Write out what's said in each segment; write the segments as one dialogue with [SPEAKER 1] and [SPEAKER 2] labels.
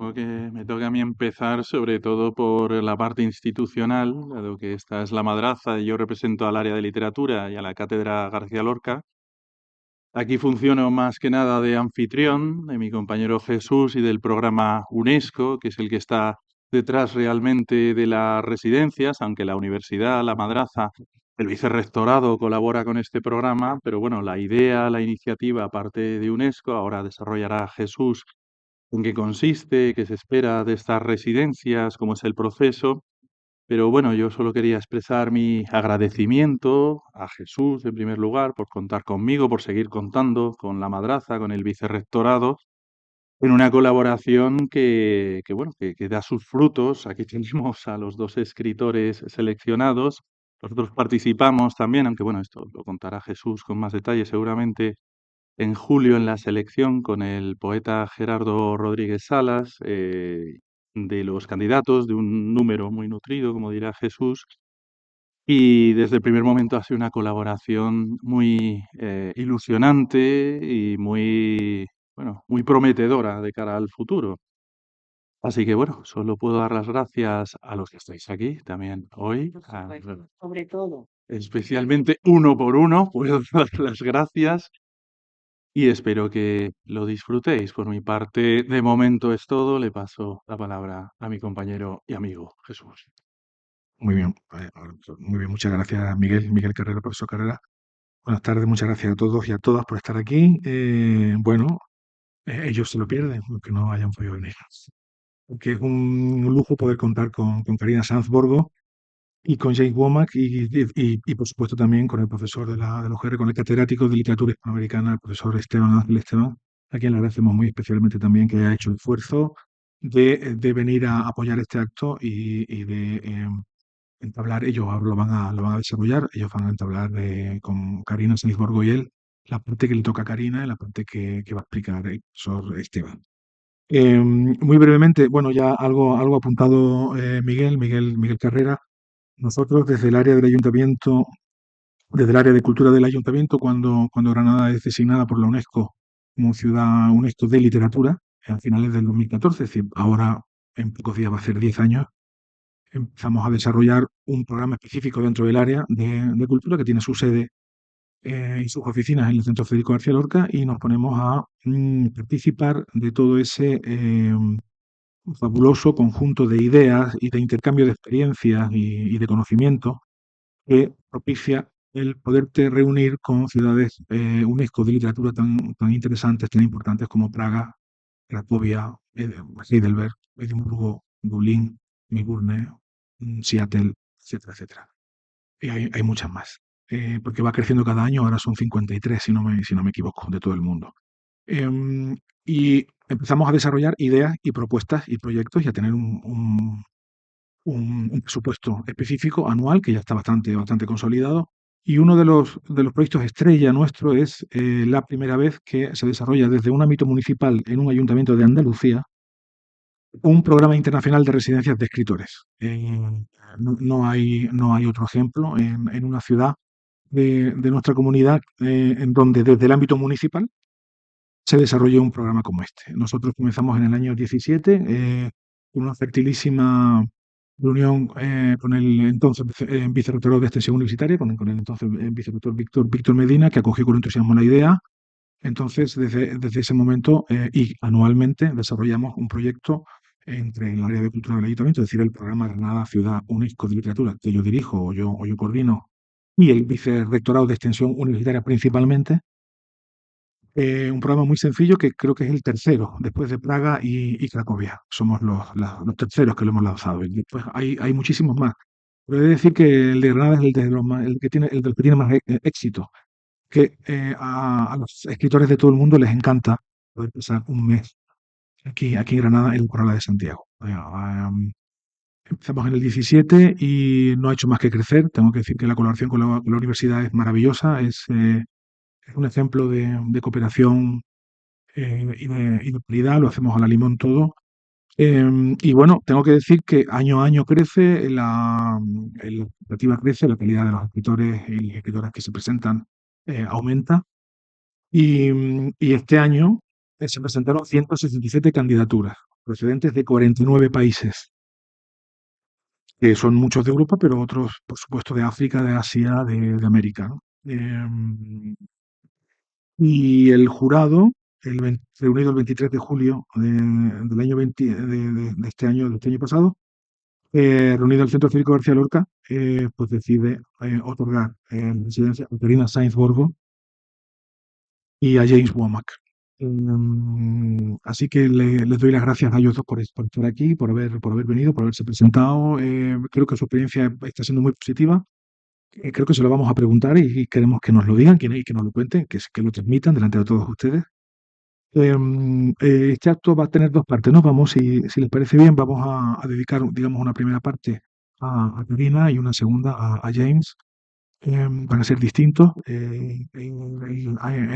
[SPEAKER 1] Que me toca a mí empezar sobre todo por la parte institucional, dado que esta es la madraza y yo represento al área de literatura y a la cátedra García Lorca. Aquí funciono más que nada de anfitrión de mi compañero Jesús y del programa UNESCO, que es el que está detrás realmente de las residencias, aunque la universidad, la madraza, el vicerrectorado colabora con este programa, pero bueno, la idea, la iniciativa, aparte de UNESCO, ahora desarrollará Jesús en qué consiste, qué se espera de estas residencias, cómo es el proceso. Pero bueno, yo solo quería expresar mi agradecimiento a Jesús, en primer lugar, por contar conmigo, por seguir contando con la madraza, con el vicerrectorado, en una colaboración que da sus frutos. Aquí tenemos a los dos escritores seleccionados. Nosotros participamos también, aunque bueno, esto lo contará Jesús con más detalle seguramente, en julio en la selección con el poeta Gerardo Rodríguez Salas, de los candidatos, de un número muy nutrido, como dirá Jesús, y desde el primer momento ha sido una colaboración muy ilusionante y muy, bueno, muy prometedora de cara al futuro. Así que bueno, solo puedo dar las gracias a los que estáis aquí también hoy,
[SPEAKER 2] Por supuesto, sobre todo.
[SPEAKER 1] especialmente uno por uno, puedo dar las gracias y espero que lo disfrutéis. Por mi parte, de momento es todo. Le paso la palabra a mi compañero y amigo Jesús.
[SPEAKER 3] Muy bien, muy bien, muchas gracias Miguel Carrera, profesor Carrera. Buenas tardes, muchas gracias a todos y a todas por estar aquí. Ellos se lo pierden, los que no hayan podido venir. Porque es un lujo poder contar con Karina Sanz Borgo y con Jake Womack y, por supuesto también con el profesor de la UGR, con el catedrático de literatura hispanoamericana, el profesor Esteban Ángel Esteban, a quien le agradecemos muy especialmente también que haya hecho el esfuerzo de venir a apoyar este acto y de entablar, ellos ahora lo van a desarrollar, ellos van a entablar con Karina Sanz Borgo y él la parte que le toca a Karina y la parte que va a explicar el profesor Esteban. Muy brevemente, bueno, ya algo apuntado Miguel Carrera. Nosotros desde el área del ayuntamiento, desde el área de cultura del ayuntamiento, cuando Granada es designada por la UNESCO como ciudad UNESCO de literatura, a finales del 2014, es decir, ahora en pocos días va a ser 10 años, empezamos a desarrollar un programa específico dentro del área de cultura que tiene su sede y sus oficinas en el Centro Federico García Lorca y nos ponemos a participar de todo ese fabuloso conjunto de ideas y de intercambio de experiencias y de conocimiento que propicia el poderte reunir con ciudades UNESCO de literatura tan interesantes, tan importantes como Praga, Cracovia, Heidelberg, Edimburgo, Dublín, Melbourne, Seattle, etcétera, etcétera. Y hay muchas más, porque va creciendo cada año, ahora son 53, si no me equivoco, de todo el mundo. Em, y empezamos a desarrollar ideas y propuestas y proyectos y a tener un presupuesto específico anual que ya está bastante consolidado. Y uno de los proyectos estrella nuestro es la primera vez que se desarrolla desde un ámbito municipal en un ayuntamiento de Andalucía un programa internacional de residencias de escritores. No hay otro ejemplo en una ciudad de nuestra comunidad en donde desde el ámbito municipal se desarrolló un programa como este. Nosotros comenzamos en el año 17 con una fertilísima reunión con el entonces vicerrector de extensión universitaria, con el entonces vicerrector Víctor Medina, que acogió con entusiasmo la idea. Entonces, desde ese momento y anualmente desarrollamos un proyecto entre el área de cultura del ayuntamiento, es decir, el programa Granada Ciudad UNESCO de Literatura, que yo dirijo o yo coordino, y el vicerrectorado de extensión universitaria principalmente, un programa muy sencillo que creo que es el tercero, después de Praga y Cracovia. Somos los terceros que lo hemos lanzado. Y después hay muchísimos más. Pero he de decir que el de Granada es el del que tiene más éxito. Que a los escritores de todo el mundo les encanta poder pasar un mes aquí en Granada, en el Corralá de Santiago. Empezamos en el 17 y no ha hecho más que crecer. Tengo que decir que la colaboración con la universidad es maravillosa. Es un ejemplo de cooperación y de calidad, lo hacemos a la limón todo. Y bueno, tengo que decir que año a año crece, la expectativa crece, la calidad de los escritores y escritoras que se presentan aumenta. Y este año se presentaron 167 candidaturas. procedentes de 49 países, que son muchos de Europa, pero otros, por supuesto, de África, de Asia, de América, ¿no? Y el jurado, reunido el 23 de julio del año 20 de este año pasado, reunido en el Centro Cívico García Lorca, pues decide otorgar la residencia a Carina Sainz Borgo y a James Womack. Así que les doy las gracias a ellos dos por estar aquí, por haber venido, por haberse presentado. Creo que su experiencia está siendo muy positiva. Creo que se lo vamos a preguntar y queremos que nos lo digan y que nos lo cuenten, que lo transmitan delante de todos ustedes. Este acto va a tener dos partes, ¿no? Si les parece bien, vamos a dedicar, digamos, una primera parte a Karina y una segunda a James. Van a ser distintos. El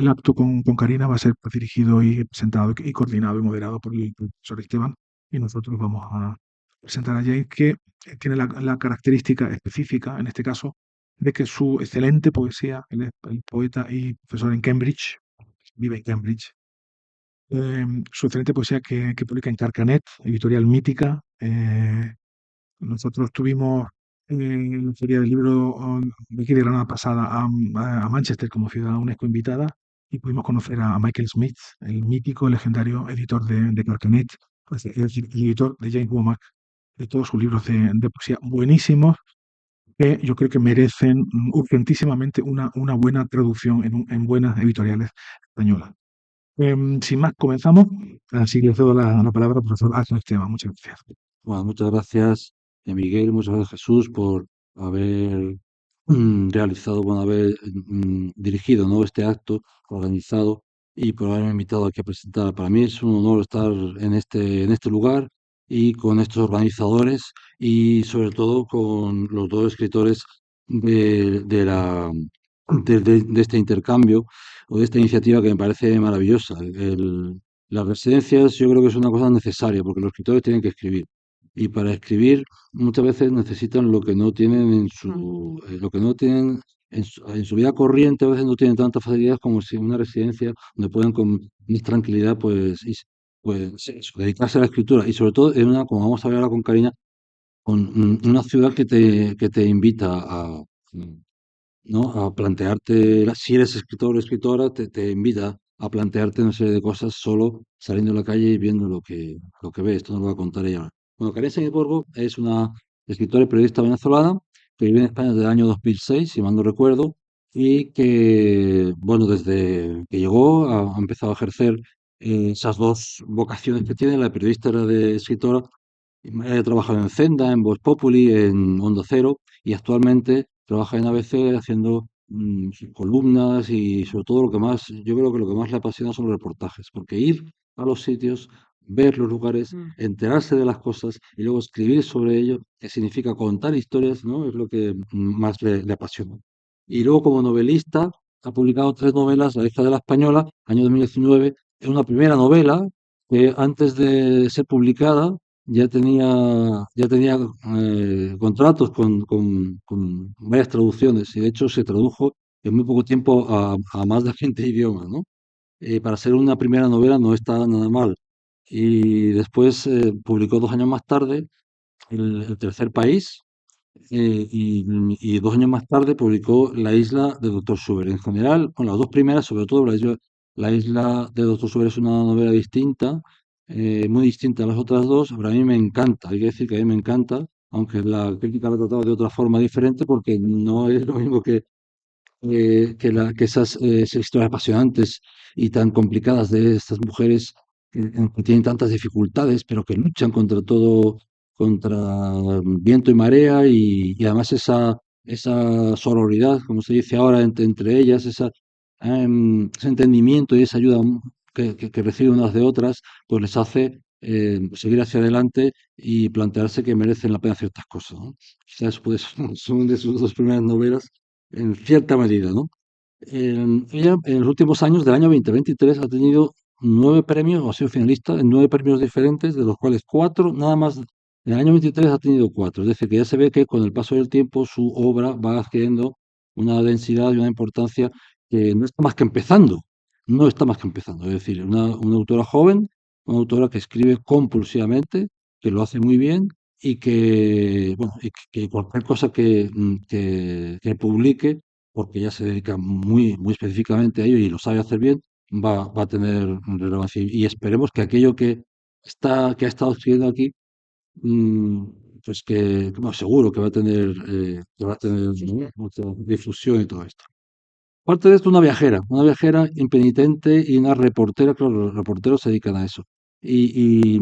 [SPEAKER 3] acto con Karina va a ser dirigido y presentado y coordinado y moderado por el profesor Esteban. Y nosotros vamos a presentar a James, que tiene la característica específica, en este caso, de que su excelente poesía, él es el poeta y profesor en Cambridge, vive en Cambridge, su excelente poesía que publica en Carcanet, editorial mítica. Nosotros tuvimos en la Feria del Libro de aquí de Granada pasada a Manchester como ciudad UNESCO invitada y pudimos conocer a Michael Smith, el mítico, legendario editor de Carcanet, es decir, el editor de James Womack, de todos sus libros de poesía buenísimos que yo creo que merecen urgentísimamente una buena traducción en buenas editoriales españolas. Sin más, comenzamos. Así que le cedo la palabra al profesor Ángel Esteban. Muchas gracias.
[SPEAKER 4] Bueno, muchas gracias, Miguel, muchas gracias, Jesús, por haber realizado, bueno, haber dirigido, ¿no?, este acto organizado y por haberme invitado aquí a presentar. Para mí es un honor estar en este lugar y con estos organizadores y sobre todo con los dos escritores de de este intercambio o de esta iniciativa que me parece maravillosa. Las residencias yo creo que es una cosa necesaria porque los escritores tienen que escribir. Y para escribir muchas veces necesitan lo que no tienen lo que no tienen en su vida corriente, a veces no tienen tanta facilidad como si en una residencia donde pueden con más tranquilidad pues eso, dedicarse a la escritura. Y sobre todo en una, como vamos a ver ahora con Karina, con una ciudad que te invita ¿no?, a plantearte, si eres escritor o escritora, te invita a plantearte una serie de cosas solo saliendo a la calle y viendo lo que ves. Esto nos lo va a contar ella ahora. Bueno, Karen Borgo es una escritora y periodista venezolana que vive en España desde el año 2006, si mal no recuerdo, y que, bueno, desde que llegó ha empezado a ejercer esas dos vocaciones que tiene, la de periodista y la de escritora. He trabajado en Zenda, en Voz Populi, en Onda Cero y actualmente trabaja en ABC haciendo columnas y sobre todo yo creo que lo que más le apasiona son los reportajes, porque ir a los sitios, ver los lugares, enterarse de las cosas y luego escribir sobre ello, que significa contar historias, ¿no?, es lo que más le apasiona. Y luego como novelista ha publicado tres novelas, La hija de la española, año 2019, es una primera novela que antes de ser publicada ya tenía contratos con varias traducciones y de hecho se tradujo en muy poco tiempo a más de 20 idiomas, ¿no? Para ser una primera novela no está nada mal. Y después publicó 2 años más tarde El tercer país, y 2 años más tarde publicó La isla de Doctor Suber. En general, con las dos primeras, sobre todo La isla de Doctor Suber es una novela distinta, muy distinta a las otras dos, pero a mí me encanta, hay que decir que a mí me encanta, aunque la crítica la ha tratado de otra forma diferente, porque no es lo mismo que esas historias apasionantes y tan complicadas de estas mujeres que tienen tantas dificultades, pero que luchan contra todo, contra viento y marea, y además esa sororidad, como se dice ahora, entre ellas, ese entendimiento y esa ayuda que reciben unas de otras, pues les hace seguir hacia adelante y plantearse que merecen la pena ciertas cosas, ¿no? Quizás pues, son de sus dos primeras novelas en cierta medida, ¿no? Ella en los últimos años, del año 2023, ha tenido 9 premios, o ha sido finalista en 9 premios diferentes, de los cuales 4, nada más, en el año 23 ha tenido 4. Es decir, que ya se ve que con el paso del tiempo su obra va adquiriendo una densidad y una importancia que no está más que empezando. No está más que empezando. Es decir, una autora joven una autora que escribe compulsivamente, que lo hace muy bien y que, bueno, y que cualquier cosa que publique, porque ella se dedica muy específicamente a ello y lo sabe hacer bien, va a tener relevancia. Y esperemos que aquello que ha estado escribiendo aquí, mm, pues que, bueno, seguro que va a tener, ¿no?, mucha difusión y todo esto. Aparte de esto, una viajera impenitente y una reportera, claro, los reporteros se dedican a eso. Y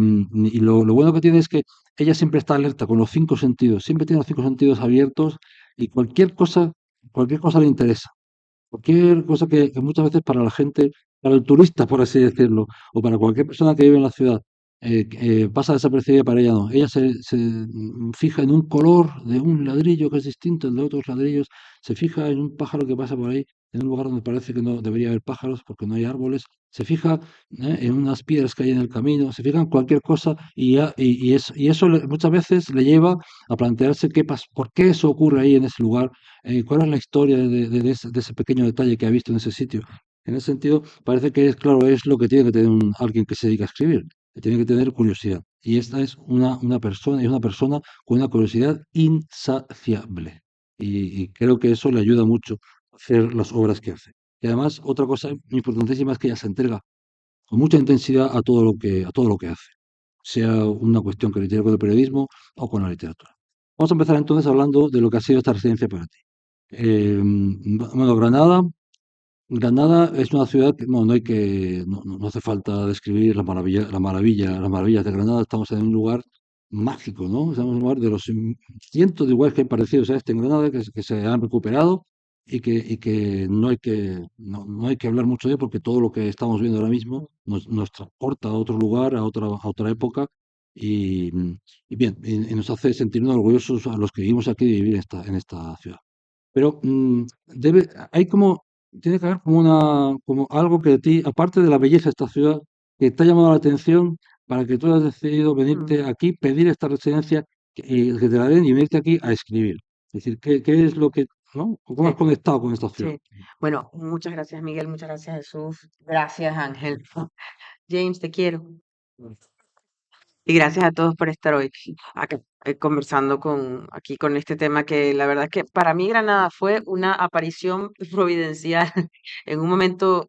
[SPEAKER 4] lo bueno que tiene es que ella siempre está alerta con los cinco sentidos, siempre tiene los cinco sentidos abiertos y cualquier cosa le interesa. Cualquier cosa que muchas veces para la gente, para el turista, por así decirlo, o para cualquier persona que vive en la ciudad, pasa desapercibida, para ella no. Ella se fija en un color de un ladrillo que es distinto al de otros ladrillos, se fija en un pájaro que pasa por ahí, en un lugar donde parece que no debería haber pájaros porque no hay árboles, se fija, en unas piedras que hay en el camino, se fija en cualquier cosa y eso muchas veces le lleva a plantearse por qué eso ocurre ahí en ese lugar, cuál es la historia de ese pequeño detalle que ha visto en ese sitio. En ese sentido, parece que es claro, es lo que tiene que tener alguien que se dedica a escribir, que tiene que tener curiosidad. Y esta es una persona con una curiosidad insaciable. Y creo que eso le ayuda mucho a hacer las obras que hace. Y además, otra cosa importantísima es que ella se entrega con mucha intensidad a todo lo que hace, sea una cuestión que tiene que ver con el periodismo o con la literatura. Vamos a empezar entonces hablando de lo que ha sido esta residencia para ti. Bueno, Granada es una ciudad que no, no hace falta describir las maravillas de Granada. Estamos en un lugar mágico, ¿no? Estamos en un lugar de los cientos de lugares que hay parecidos a este en Granada que se han recuperado y que no hay que hablar mucho de ello porque todo lo que estamos viendo ahora mismo nos transporta a otro lugar, a otra época y bien, y nos hace sentirnos orgullosos a los que vivimos aquí de vivir en esta ciudad. Pero hay como, tiene que haber como algo que a ti, aparte de la belleza de esta ciudad, que te ha llamado la atención para que tú hayas decidido venirte
[SPEAKER 2] Mm,
[SPEAKER 4] aquí, pedir esta residencia, que te la den y venirte aquí a escribir. Es decir, ¿qué es lo que, ¿no? ¿Cómo has
[SPEAKER 2] sí,
[SPEAKER 4] conectado con esta ciudad?
[SPEAKER 2] sí. Bueno, muchas gracias, Miguel, muchas gracias, Jesús. Gracias, Ángel. James, te quiero. Y gracias a todos por estar hoy acá, conversando aquí con este tema que la verdad es que para mí Granada fue una aparición providencial en un momento,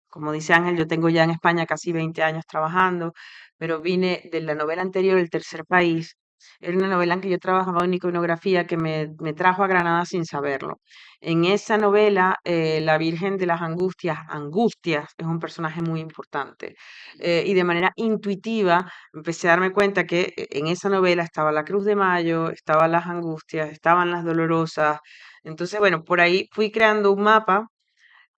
[SPEAKER 2] como dice Ángel, yo tengo ya en España casi 20 años trabajando, pero vine de la novela anterior, El tercer país. Era una novela en que yo trabajaba en iconografía que me trajo a Granada sin saberlo. En esa novela, la Virgen de las Angustias, es un personaje muy importante. Y de manera intuitiva empecé a darme cuenta que en esa novela estaba la Cruz de Mayo, estaban las Angustias, estaban las Dolorosas. Entonces, bueno, por ahí fui creando un mapa.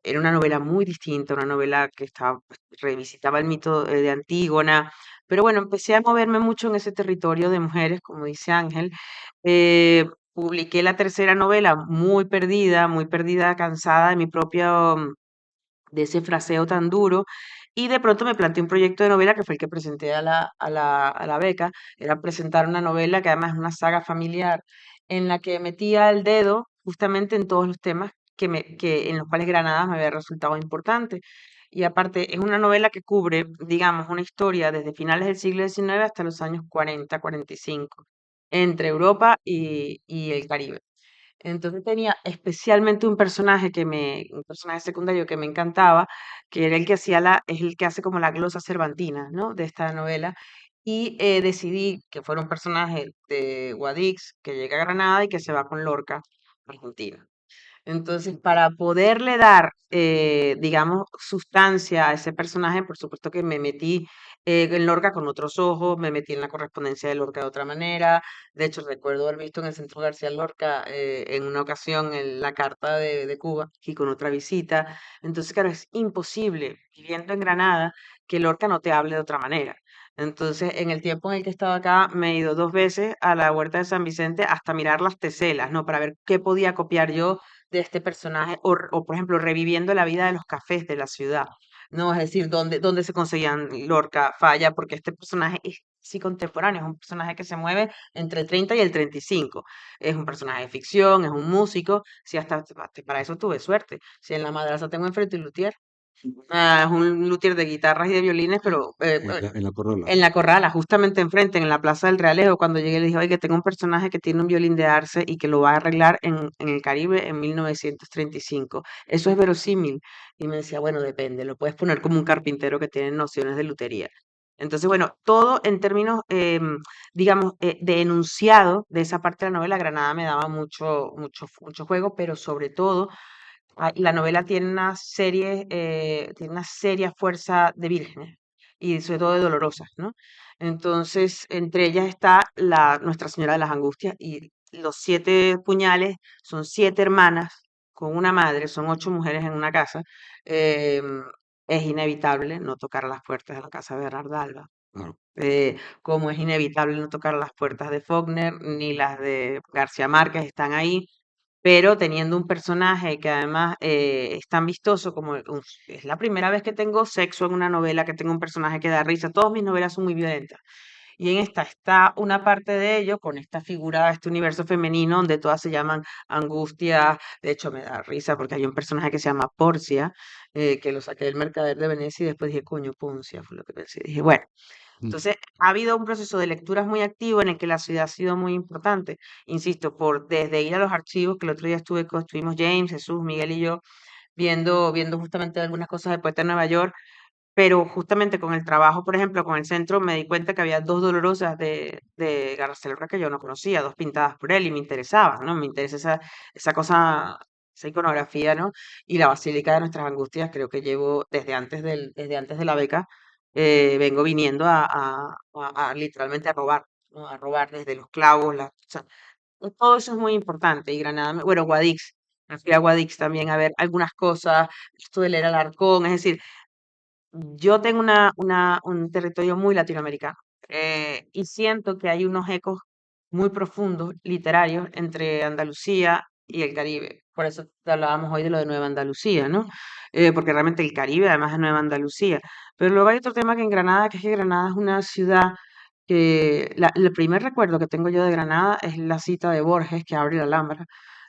[SPEAKER 2] Era una novela muy distinta, una novela que estaba, pues, revisitaba el mito de Antígona. Pero bueno, empecé a moverme mucho en ese territorio de mujeres, como dice Ángel. Publiqué la tercera novela muy perdida, cansada de mi propio, de ese fraseo tan duro. Y de pronto me planteé un proyecto de novela que fue el que presenté a la beca. Era presentar una novela que además es una saga familiar en la que metía el dedo justamente en todos los temas en los cuales Granada me había resultado importante. Y aparte, es una novela que cubre, digamos, una historia desde finales del siglo XIX hasta los años 40, 45, entre Europa y el Caribe. Entonces tenía especialmente un personaje secundario que me encantaba, que era el que es el que hace como la glosa cervantina, ¿no? De esta novela. Y decidí que fuera un personaje de Guadix que llega a Granada y que se va con Lorca, a Argentina. Entonces, para poderle dar, digamos, sustancia a ese personaje, por supuesto que me metí en Lorca con otros ojos, me metí en la correspondencia de Lorca de otra manera. De hecho, recuerdo haber visto en el Centro García Lorca en una ocasión la carta de Cuba y con otra visita. Entonces, claro, es imposible, viviendo en Granada, que Lorca no te hable de otra manera. Entonces, en el tiempo en el que he estado acá, me he ido 2 veces a la Huerta de San Vicente hasta mirar las teselas, ¿no? Para ver qué podía copiar yo de este personaje, por ejemplo, reviviendo la vida de los cafés de la ciudad, ¿no? Es decir, dónde se conseguían Lorca, Falla, porque este personaje es sí contemporáneo, es un personaje que se mueve entre el 30 y el 35. Es un personaje de ficción, es un músico, si hasta para eso tuve suerte. Si en La Madraza tengo enfrente a Luthier. Es un luthier de guitarras y de violines, pero
[SPEAKER 4] en la Corrala.
[SPEAKER 2] en la Corrala, justamente enfrente, en la Plaza del Realeo. Cuando llegué le dije, oye, que tengo un personaje que tiene un violín de arce y que lo va a arreglar en el Caribe en 1935. ¿Eso es verosímil? Y me decía, bueno, depende, lo puedes poner como un carpintero que tiene nociones de lutería. Entonces, bueno, todo en términos, digamos, de enunciado de esa parte de la novela, Granada me daba mucho juego, pero sobre todo la novela tiene una seria fuerza de vírgenes y sobre todo de dolorosas, ¿no? Entonces, entre ellas está Nuestra Señora de las Angustias y los 7 puñales son 7 hermanas con una madre, son 8 mujeres en una casa. em, es inevitable no tocar las puertas de la casa de Bernarda Alba.
[SPEAKER 4] Claro.
[SPEAKER 2] Como es inevitable no tocar las puertas de Faulkner ni las de García Márquez, están ahí, pero teniendo un personaje que además es tan vistoso como es la primera vez que tengo sexo en una novela, que tengo un personaje que da risa. Todas mis novelas son muy violentas. Y en esta está una parte de ello con esta figura, este universo femenino donde todas se llaman Angustia. De hecho, me da risa porque hay un personaje que se llama Porcia, que lo saqué del Mercader de Venecia y después dije, coño, Puncia, fue lo que pensé. Dije, bueno.
[SPEAKER 4] Mm.
[SPEAKER 2] Entonces, ha habido un proceso de lecturas muy activo en el que la ciudad ha sido muy importante. Insisto, desde ir a los archivos, que el otro día estuvimos James, Jesús, Miguel y yo, viendo justamente algunas cosas de Poeta en Nueva York, pero justamente con el trabajo, por ejemplo, con el centro, me di cuenta que había 2 dolorosas de García Lorca que yo no conocía, 2 pintadas por él y me interesaban, ¿no? Me interesa esa cosa, esa iconografía, ¿no? Y la Basílica de Nuestras Angustias, creo que llevo desde antes de la beca, vengo viniendo a literalmente a robar, ¿no? A robar desde los clavos, o sea, todo eso es muy importante. Y Granada, bueno, Guadix, me fui a Guadix también a ver algunas cosas, esto de leer Alarcón, es decir, yo tengo un territorio muy latinoamericano, y siento que hay unos ecos muy profundos, literarios, entre Andalucía y el Caribe. Por eso te hablábamos hoy de lo de Nueva Andalucía, ¿no? Porque realmente el Caribe además es Nueva Andalucía. Pero luego hay otro tema que en Granada, que es que Granada es una ciudad el primer recuerdo que tengo yo de Granada es la cita de Borges que abre la Alhambra.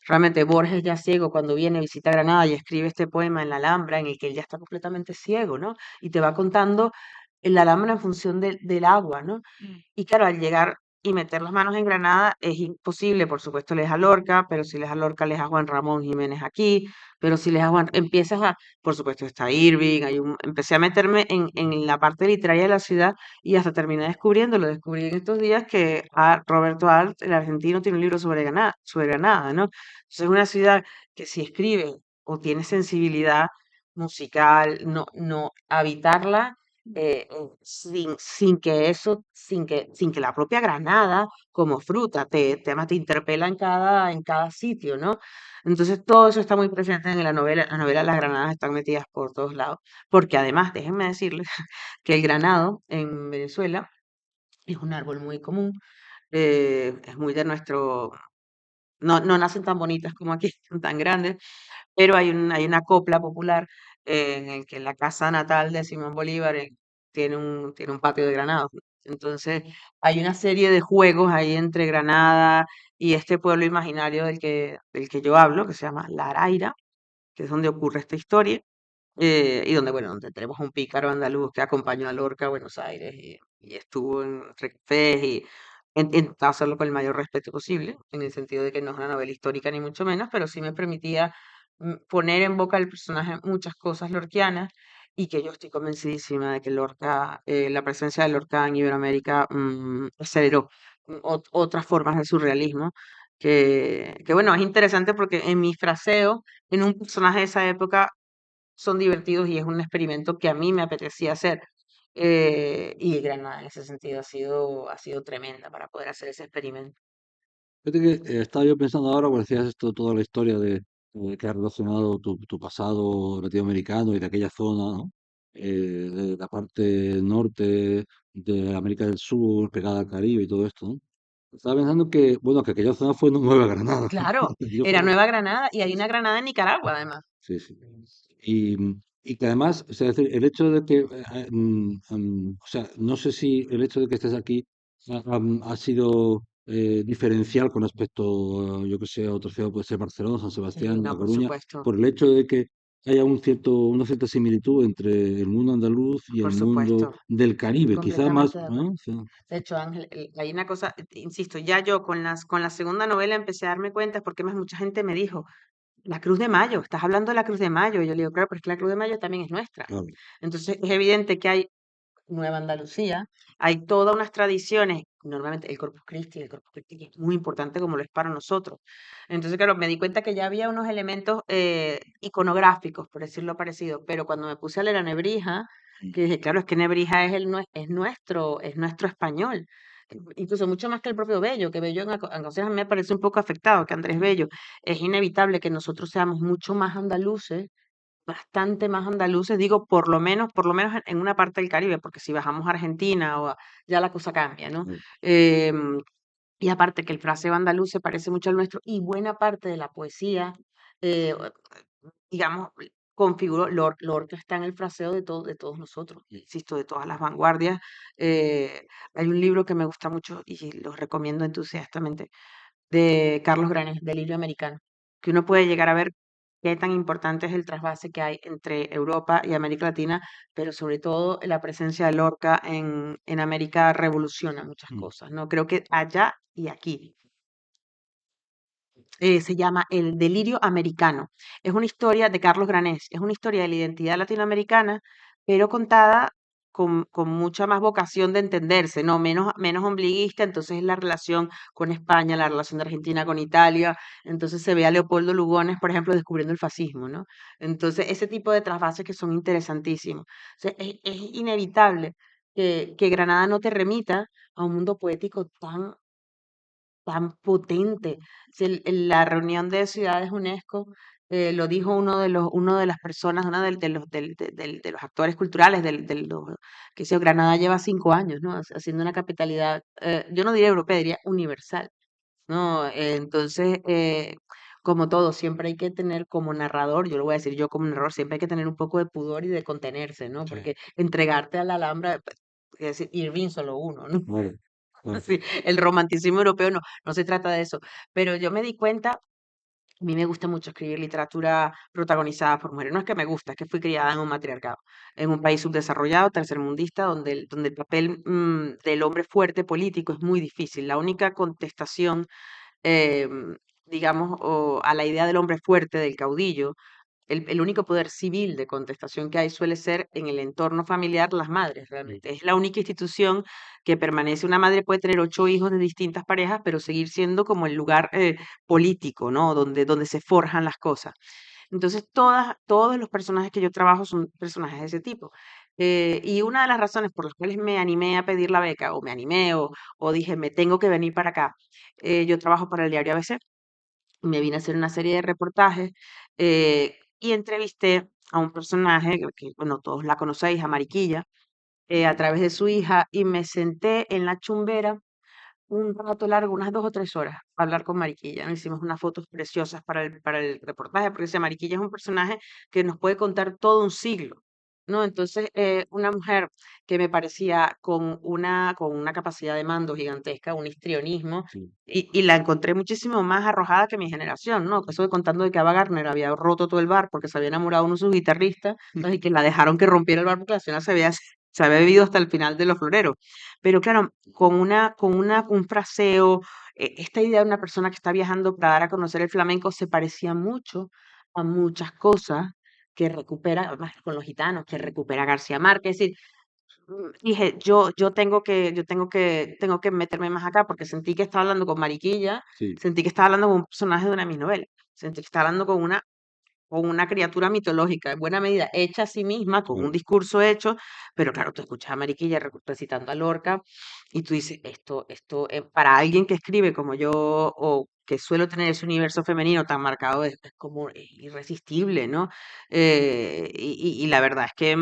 [SPEAKER 2] Realmente Borges ya ciego cuando viene, visita Granada y escribe este poema en la Alhambra en el que él ya está completamente ciego, ¿no? Y te va contando la Alhambra en función del agua, ¿no? Y claro, al llegar y meter las manos en Granada es imposible, por supuesto lees a Lorca, pero si lees a Lorca lees a Juan Ramón Jiménez aquí, pero si lees a por supuesto está Irving, empecé a meterme en la parte literaria de la ciudad y hasta terminé lo descubrí en estos días que Roberto Alt, el argentino, tiene un libro sobre Granada, ¿no? Entonces es una ciudad que si escribe o tiene sensibilidad musical, no habitarla sin que la propia Granada como fruta además te interpela en cada sitio, ¿no? Entonces todo eso está muy presente en la novela. En la novela las granadas están metidas por todos lados, porque además, déjenme decirles que el granado en Venezuela es un árbol muy común, es muy de nuestro, no nacen tan bonitas como aquí, son tan grandes, pero hay una copla popular en el que la casa natal de Simón Bolívar tiene un patio de granados. Entonces, hay una serie de juegos ahí entre Granada y este pueblo imaginario del que yo hablo, que se llama La Araira, que es donde ocurre esta historia, y donde tenemos un pícaro andaluz que acompañó a Lorca a Buenos Aires y estuvo en Recfés y intentado hacerlo con el mayor respeto posible, en el sentido de que no es una novela histórica ni mucho menos, pero sí me permitía poner en boca del personaje muchas cosas lorquianas y que yo estoy convencidísima de que la presencia de Lorca en Iberoamérica aceleró otras formas de surrealismo. Que bueno, es interesante porque en mi fraseo, en un personaje de esa época, son divertidos y es un experimento que a mí me apetecía hacer. Y Granada en ese sentido ha sido tremenda para poder hacer ese experimento.
[SPEAKER 4] Fíjate que estaba yo pensando ahora, cuando decías esto, toda la historia que ha relacionado tu pasado latinoamericano y de aquella zona, ¿no? De la parte norte de América del Sur, pegada al Caribe y todo esto, ¿no? Estaba pensando que, bueno, que aquella zona fue Nueva Granada.
[SPEAKER 2] Claro,
[SPEAKER 4] Aquello
[SPEAKER 2] era
[SPEAKER 4] fue-
[SPEAKER 2] Nueva Granada y hay una Granada en Nicaragua además.
[SPEAKER 4] Sí, sí. Y, y que además, o sea, es decir, el hecho de que, o sea, no sé si el hecho de que estés aquí ha sido diferencial con respecto, yo que sé, a otra ciudad, puede ser Barcelona, San
[SPEAKER 2] Sí,
[SPEAKER 4] Sebastián, La
[SPEAKER 2] no, por
[SPEAKER 4] Coruña,
[SPEAKER 2] supuesto.
[SPEAKER 4] por el hecho de que haya una cierta similitud entre el mundo andaluz y el
[SPEAKER 2] Por
[SPEAKER 4] mundo
[SPEAKER 2] supuesto,
[SPEAKER 4] del Caribe, quizás más,
[SPEAKER 2] completamente de acuerdo.
[SPEAKER 4] ¿no? Sí,
[SPEAKER 2] De hecho, Ángel, hay una cosa, insisto, ya yo con la segunda novela empecé a darme cuenta porque más mucha gente me dijo, la Cruz de Mayo, estás hablando de la Cruz de Mayo. Y yo le digo, claro, pero es que la Cruz de Mayo también es nuestra.
[SPEAKER 4] claro,
[SPEAKER 2] Entonces es evidente que hay Nueva Andalucía, hay todas unas tradiciones, normalmente el Corpus Christi es muy importante como lo es para nosotros. Entonces, claro, me di cuenta que ya había unos elementos iconográficos, por decirlo parecido, pero cuando me puse a leer a Nebrija, que dije, claro, es que Nebrija es nuestro español. Incluso mucho más que el propio Bello, que Bello entonces a mí me parece un poco afectado, que Andrés Bello, es inevitable que nosotros seamos mucho más andaluces, bastante más andaluces, digo, por lo menos en una parte del Caribe, porque si bajamos a Argentina ya la cosa cambia, ¿no?
[SPEAKER 4] claro.
[SPEAKER 2] Em, y aparte que el fraseo andaluz se parece mucho al nuestro y buena parte de la poesía, eh, digamos, configuró, Lorca está en el fraseo de todos nosotros, insisto, de todas las vanguardias. Hay un libro que me gusta mucho y lo recomiendo entusiastamente, de Carlos Granés, Delirio Americano, que uno puede llegar a ver qué tan importante es el trasvase que hay entre Europa y América Latina, pero sobre todo la presencia de Lorca en América revoluciona muchas
[SPEAKER 4] Mm,
[SPEAKER 2] cosas, ¿no? Creo que allá y aquí. Se llama El Delirio Americano. Es una historia de Carlos Granés, es una historia de la identidad latinoamericana, pero contada con mucha más vocación de entenderse, ¿no? Menos ombliguista, entonces es la relación con España, la relación de Argentina con Italia, entonces se ve a Leopoldo Lugones, por ejemplo, descubriendo el fascismo, ¿no? Entonces, ese tipo de trasvases que son interesantísimos. O sea, es inevitable que Granada no te remita a un mundo poético tan potente. Si la reunión de ciudades UNESCO lo dijo uno de las personas, uno de los actores culturales, que sé yo, Granada lleva 5 años, ¿no? Haciendo una capitalidad, yo no diría europea, diría universal, ¿no? Entonces, como todo, siempre hay que tener como narrador, yo lo voy a decir yo como narrador, siempre hay que tener un poco de pudor y de contenerse, ¿no?
[SPEAKER 4] sí,
[SPEAKER 2] Porque entregarte a la Alhambra, pues, es decir, Irving solo uno, ¿no?
[SPEAKER 4] claro, claro.
[SPEAKER 2] Sí, el romanticismo europeo no se trata de eso, pero yo me di cuenta, a mí me gusta mucho escribir literatura protagonizada por mujeres, no es que me gusta, es que fui criada en un matriarcado, en un país subdesarrollado, tercermundista, donde el papel del hombre fuerte político es muy difícil. La única contestación, digamos, a la idea del hombre fuerte, del caudillo, el único poder civil de contestación que hay suele ser en el entorno familiar las madres,
[SPEAKER 4] Mm,
[SPEAKER 2] realmente. Es la única institución que permanece. Una madre puede tener 8 hijos de distintas parejas, pero seguir siendo como el lugar político, ¿no? Donde se forjan las cosas. Entonces, todos los personajes que yo trabajo son personajes de ese tipo. Y una de las razones por las cuales me animé a pedir la beca, o me animé, o dije, me tengo que venir para acá, yo trabajo para el diario ABC, me vine a hacer una serie de reportajes y entrevisté a un personaje bueno, todos la conocéis, a Mariquilla, a través de su hija, y me senté en la chumbera un rato largo, unas 2 o 3 horas, a hablar con Mariquilla. Nos hicimos unas fotos preciosas para el reportaje, porque ese Mariquilla es un personaje que nos puede contar todo un siglo, ¿no? Entonces, una mujer que me parecía con una capacidad de mando gigantesca, un histrionismo,
[SPEAKER 4] sí,
[SPEAKER 2] y la encontré muchísimo más arrojada que mi generación, ¿no? Eso de contando de que Ava Gardner había roto todo el bar porque se había enamorado de uno de sus guitarristas, ¿sabes? Y que la dejaron que rompiera el bar porque la señora se había vivido hasta el final de los floreros. Pero claro, un fraseo, esta idea de una persona que está viajando para dar a conocer el flamenco se parecía mucho a muchas cosas que recupera, además con los gitanos, que recupera García Márquez. Es decir, dije, tengo que meterme más acá porque sentí que estaba hablando con Mariquilla,
[SPEAKER 4] sí,
[SPEAKER 2] sentí que estaba hablando con un personaje de una de mis novelas, sentí que estaba hablando con una criatura mitológica, en buena medida hecha a sí misma, con
[SPEAKER 4] claro.
[SPEAKER 2] un discurso hecho, pero claro, tú escuchas a Mariquilla recitando a Lorca y tú dices, para alguien que escribe como yo o que suelo tener ese universo femenino tan marcado, es como irresistible, ¿no? Y la verdad es que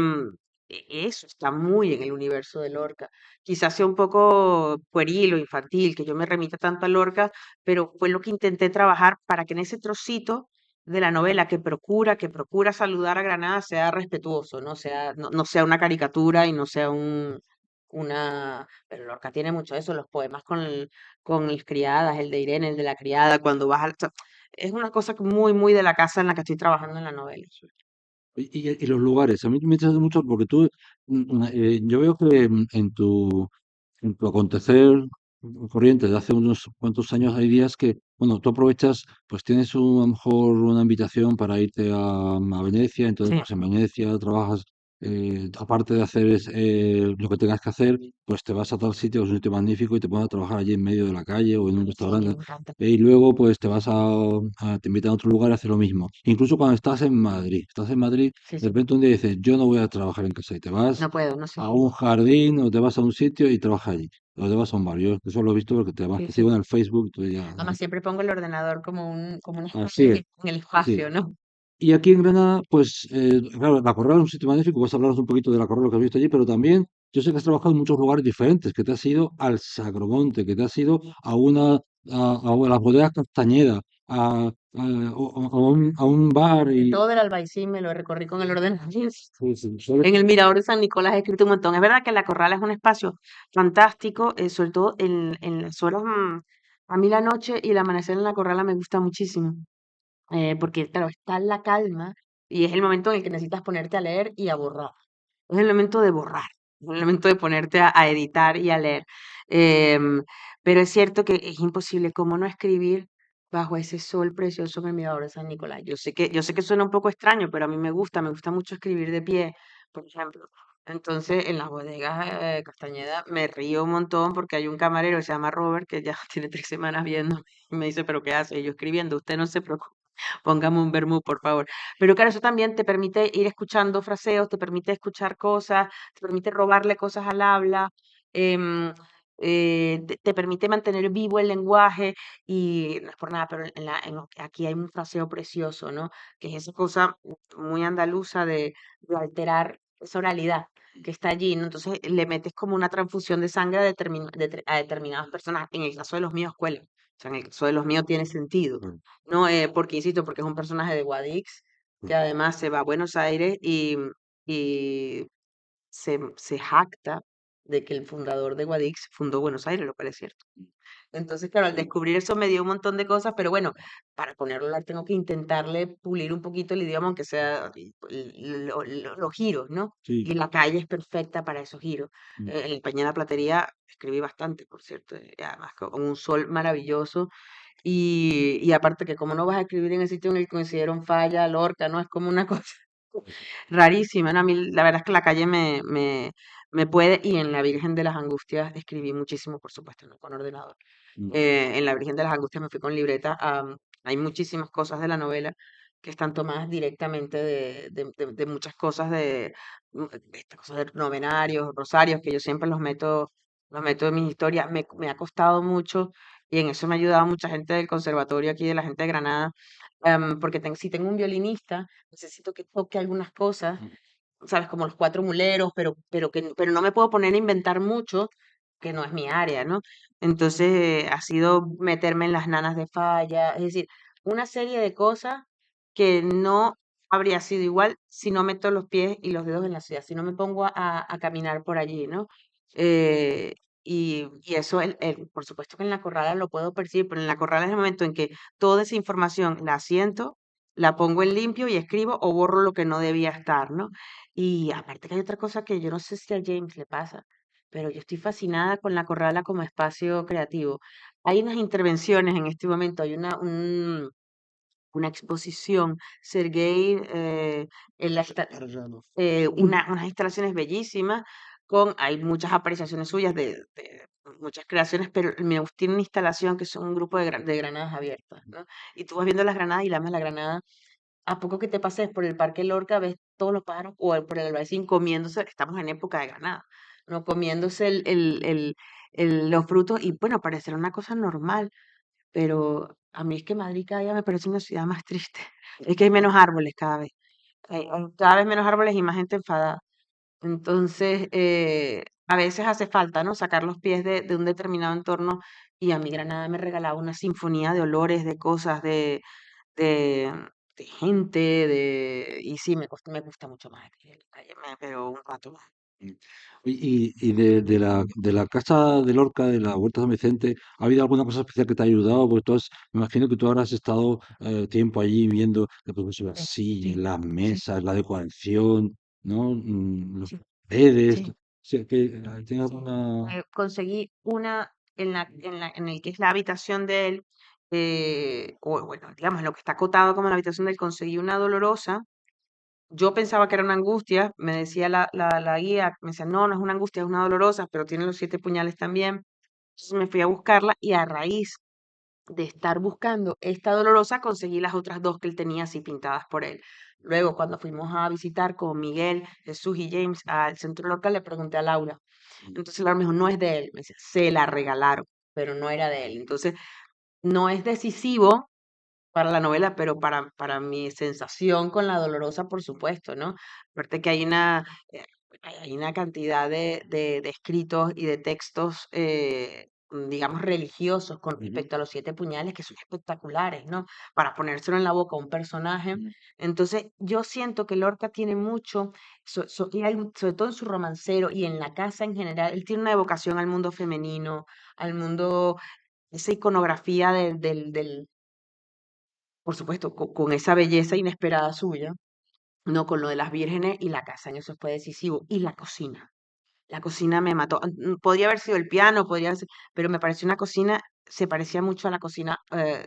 [SPEAKER 2] eso está muy en el universo de Lorca. Quizás sea un poco pueril o infantil que yo me remita tanto a Lorca, pero fue lo que intenté trabajar para que en ese trocito de la novela que procura saludar a Granada sea respetuoso, no sea una caricatura y no sea pero Lorca tiene mucho de eso, los poemas con las criadas, el de Irene, el de la criada, cuando vas al, o sea, es una cosa muy, muy de la casa en la que estoy trabajando en la novela.
[SPEAKER 4] Y los lugares, a mí me interesa mucho porque tú, yo veo que en tu acontecer corriente de hace unos cuantos años hay días que, bueno, tú aprovechas, pues tienes a lo mejor una invitación para irte a Venecia, entonces
[SPEAKER 2] Sí,
[SPEAKER 4] pues en Venecia trabajas, aparte de hacer lo que tengas que hacer, pues te vas a tal sitio, que es un sitio magnífico y te pones a trabajar allí en medio de la calle o en un
[SPEAKER 2] ay, sí, me
[SPEAKER 4] restaurante.
[SPEAKER 2] encanta.
[SPEAKER 4] Y luego pues te vas te invitan a otro lugar a hacer lo mismo. Incluso cuando estás en Madrid,
[SPEAKER 2] Sí,
[SPEAKER 4] de
[SPEAKER 2] sí,
[SPEAKER 4] repente un día dices, yo no voy a trabajar en casa y te vas
[SPEAKER 2] no puedo, no sé.
[SPEAKER 4] a un jardín o te vas a un sitio y trabajas allí. O te vas a un bar. Yo eso lo he visto porque además
[SPEAKER 2] Sí,
[SPEAKER 4] te sigo
[SPEAKER 2] sí.
[SPEAKER 4] en el Facebook, tú ya.
[SPEAKER 2] Además, siempre pongo el ordenador como un
[SPEAKER 4] Así
[SPEAKER 2] espacio
[SPEAKER 4] es,
[SPEAKER 2] en el
[SPEAKER 4] sí.
[SPEAKER 2] espacio, ¿no?
[SPEAKER 4] Y aquí en Granada, pues, claro, la Corral es un sitio magnífico, vas a hablarnos un poquito de la Corral, lo que has visto allí, pero también yo sé que has trabajado en muchos lugares diferentes, que te has ido al Sagromonte, que te has ido a las bodegas Castañeda, a un bar
[SPEAKER 2] De
[SPEAKER 4] y...
[SPEAKER 2] todo el Albaicín me lo recorrí con el ordenador.
[SPEAKER 4] Sí, sí,
[SPEAKER 2] En el Mirador de San Nicolás he escrito un montón. Es verdad que La Corrala es un espacio fantástico, sobre todo en las horas, a mí la noche y el amanecer en La Corrala me gusta muchísimo, porque claro, está la calma y es el momento en el que necesitas ponerte a leer y a borrar. Es el momento de borrar, es el momento de ponerte a editar y a leer. Em, pero es cierto que es imposible cómo no escribir bajo ese sol precioso en el Mirador de San Nicolás. Yo sé que suena un poco extraño, pero a mí me gusta mucho escribir de pie, por ejemplo. Entonces, en las bodegas Castañeda me río un montón porque hay un camarero que se llama Robert que ya tiene 3 semanas viendo y me dice, ¿pero qué hace? Y yo escribiendo, usted no se preocupe, póngame un vermú, por favor. Pero claro, eso también te permite ir escuchando fraseos, te permite escuchar cosas, te permite robarle cosas al habla, em, te permite mantener vivo el lenguaje y no es por nada, pero aquí hay un fraseo precioso, ¿no? Que es esa cosa muy andaluza de alterar esa oralidad que está allí, ¿no? Entonces le metes como una transfusión de sangre a determinadas personas. En el caso de los míos, cuela. O sea, en el caso de los míos tiene sentido.
[SPEAKER 4] Bueno,
[SPEAKER 2] No, porque insisto, porque es un personaje de Guadix, que además se va a Buenos Aires y se jacta de que el fundador de Guadix fundó Buenos Aires, lo cual es cierto. Entonces, claro, al descubrir eso me dio un montón de cosas, pero bueno, para ponerlo al tengo que intentarle pulir un poquito el idioma, aunque sea los giros, ¿no?
[SPEAKER 4] sí.
[SPEAKER 2] Y la calle es perfecta para esos giros.
[SPEAKER 4] Mm,
[SPEAKER 2] En el Peña de la Platería escribí bastante, por cierto, y además con un sol maravilloso y aparte que como no vas a escribir en el sitio en el que coincidieron Falla, Lorca, ¿no? Es como una cosa rarísima, ¿no? A mí la verdad es que la calle me puede, y en La Virgen de las Angustias escribí muchísimo, por supuesto, no con ordenador.
[SPEAKER 4] mm,
[SPEAKER 2] En La Virgen de las Angustias me fui con libreta. Hay muchísimas cosas de la novela que están tomadas directamente de muchas cosas de estas cosas de novenarios, rosarios, que yo siempre los meto en mis historias. Me ha costado mucho y en eso me ha ayudado mucha gente del conservatorio aquí, de la gente de Granada, porque si tengo un violinista, necesito que toque algunas cosas,
[SPEAKER 4] mm,
[SPEAKER 2] ¿sabes? Como los cuatro muleros, pero no me puedo poner a inventar mucho, que no es mi área, ¿no? Entonces ha sido meterme en las nanas de Falla, es decir, una serie de cosas que no habría sido igual si no meto los pies y los dedos en la ciudad, si no me pongo a caminar por allí, ¿no? Eh, y eso, por supuesto que en la corrala lo puedo percibir, pero en la corrala es el momento en que toda esa información la siento, la pongo en limpio y escribo o borro lo que no debía estar, ¿no? Y aparte que hay otra cosa que yo no sé si a James le pasa, pero yo estoy fascinada con la Corrala como espacio creativo. Hay unas intervenciones en este momento, hay una exposición, Sergei, en unas instalaciones bellísimas, hay muchas apreciaciones suyas de muchas creaciones, pero me gusta, tiene una instalación que son un grupo de granadas abiertas, ¿no? Y tú vas viendo las granadas y la la granada a poco que te pases por el Parque Lorca, ves todos los pájaros, o por el Albaicín comiéndose, estamos en época de granada, ¿no? Comiéndose los frutos, y bueno, parecerá una cosa normal, pero a mí es que Madrid cada día me parece una ciudad más triste. Es que hay menos árboles cada vez. Hay cada vez menos árboles y más gente enfadada. Entonces, a veces hace falta, ¿no? Sacar los pies de un determinado entorno, y a mí Granada me regalaba una sinfonía de olores, de cosas, de, de gente, y sí, me gusta mucho más escribir en la calle, pero un rato más.
[SPEAKER 4] Mm. Oye, de la casa de Lorca, de la Huerta de San Vicente, ¿ha habido alguna cosa especial que te ha ayudado? Porque me imagino que tú habrás estado tiempo allí viendo las
[SPEAKER 2] Sí,
[SPEAKER 4] sillas,
[SPEAKER 2] sí,
[SPEAKER 4] las
[SPEAKER 2] sí,
[SPEAKER 4] mesas, la decoración, ¿no? Los
[SPEAKER 2] sí,
[SPEAKER 4] paredes.
[SPEAKER 2] sí.
[SPEAKER 4] Sí, ¿tienes
[SPEAKER 2] Sí,
[SPEAKER 4] alguna...?
[SPEAKER 2] conseguí una en el que es la habitación de él, o bueno, digamos, lo que está acotado como la habitación de él, conseguí una dolorosa. Yo pensaba que era una angustia, me decía la guía, me decía, no, no es una angustia, es una dolorosa, pero tiene los 7 puñales también. Entonces me fui a buscarla y a raíz de estar buscando esta dolorosa, conseguí las otras dos que él tenía así pintadas por él. Luego, cuando fuimos a visitar con Miguel, Jesús y James al centro local, le pregunté a Laura. Entonces Laura me dijo, no es de él. Me dice, se la regalaron, pero no era de él. Entonces, no es decisivo para la novela, pero para mi sensación con la dolorosa, por supuesto, ¿no? Aparte que hay una cantidad de escritos y de textos, digamos, religiosos con
[SPEAKER 4] Ujú,
[SPEAKER 2] respecto a los 7 puñales que son espectaculares, ¿no? Para ponérselo en la boca a un personaje.
[SPEAKER 4] ujú,
[SPEAKER 2] Entonces, yo siento que Lorca tiene mucho, y sobre todo en su romancero y en la casa en general, él tiene una evocación al mundo femenino, al mundo, esa iconografía por supuesto, con esa belleza inesperada suya, no con lo de las vírgenes y la casa, en eso fue decisivo. Y la cocina. La cocina me mató. Podría haber sido el piano, pero me pareció una cocina, se parecía mucho a la cocina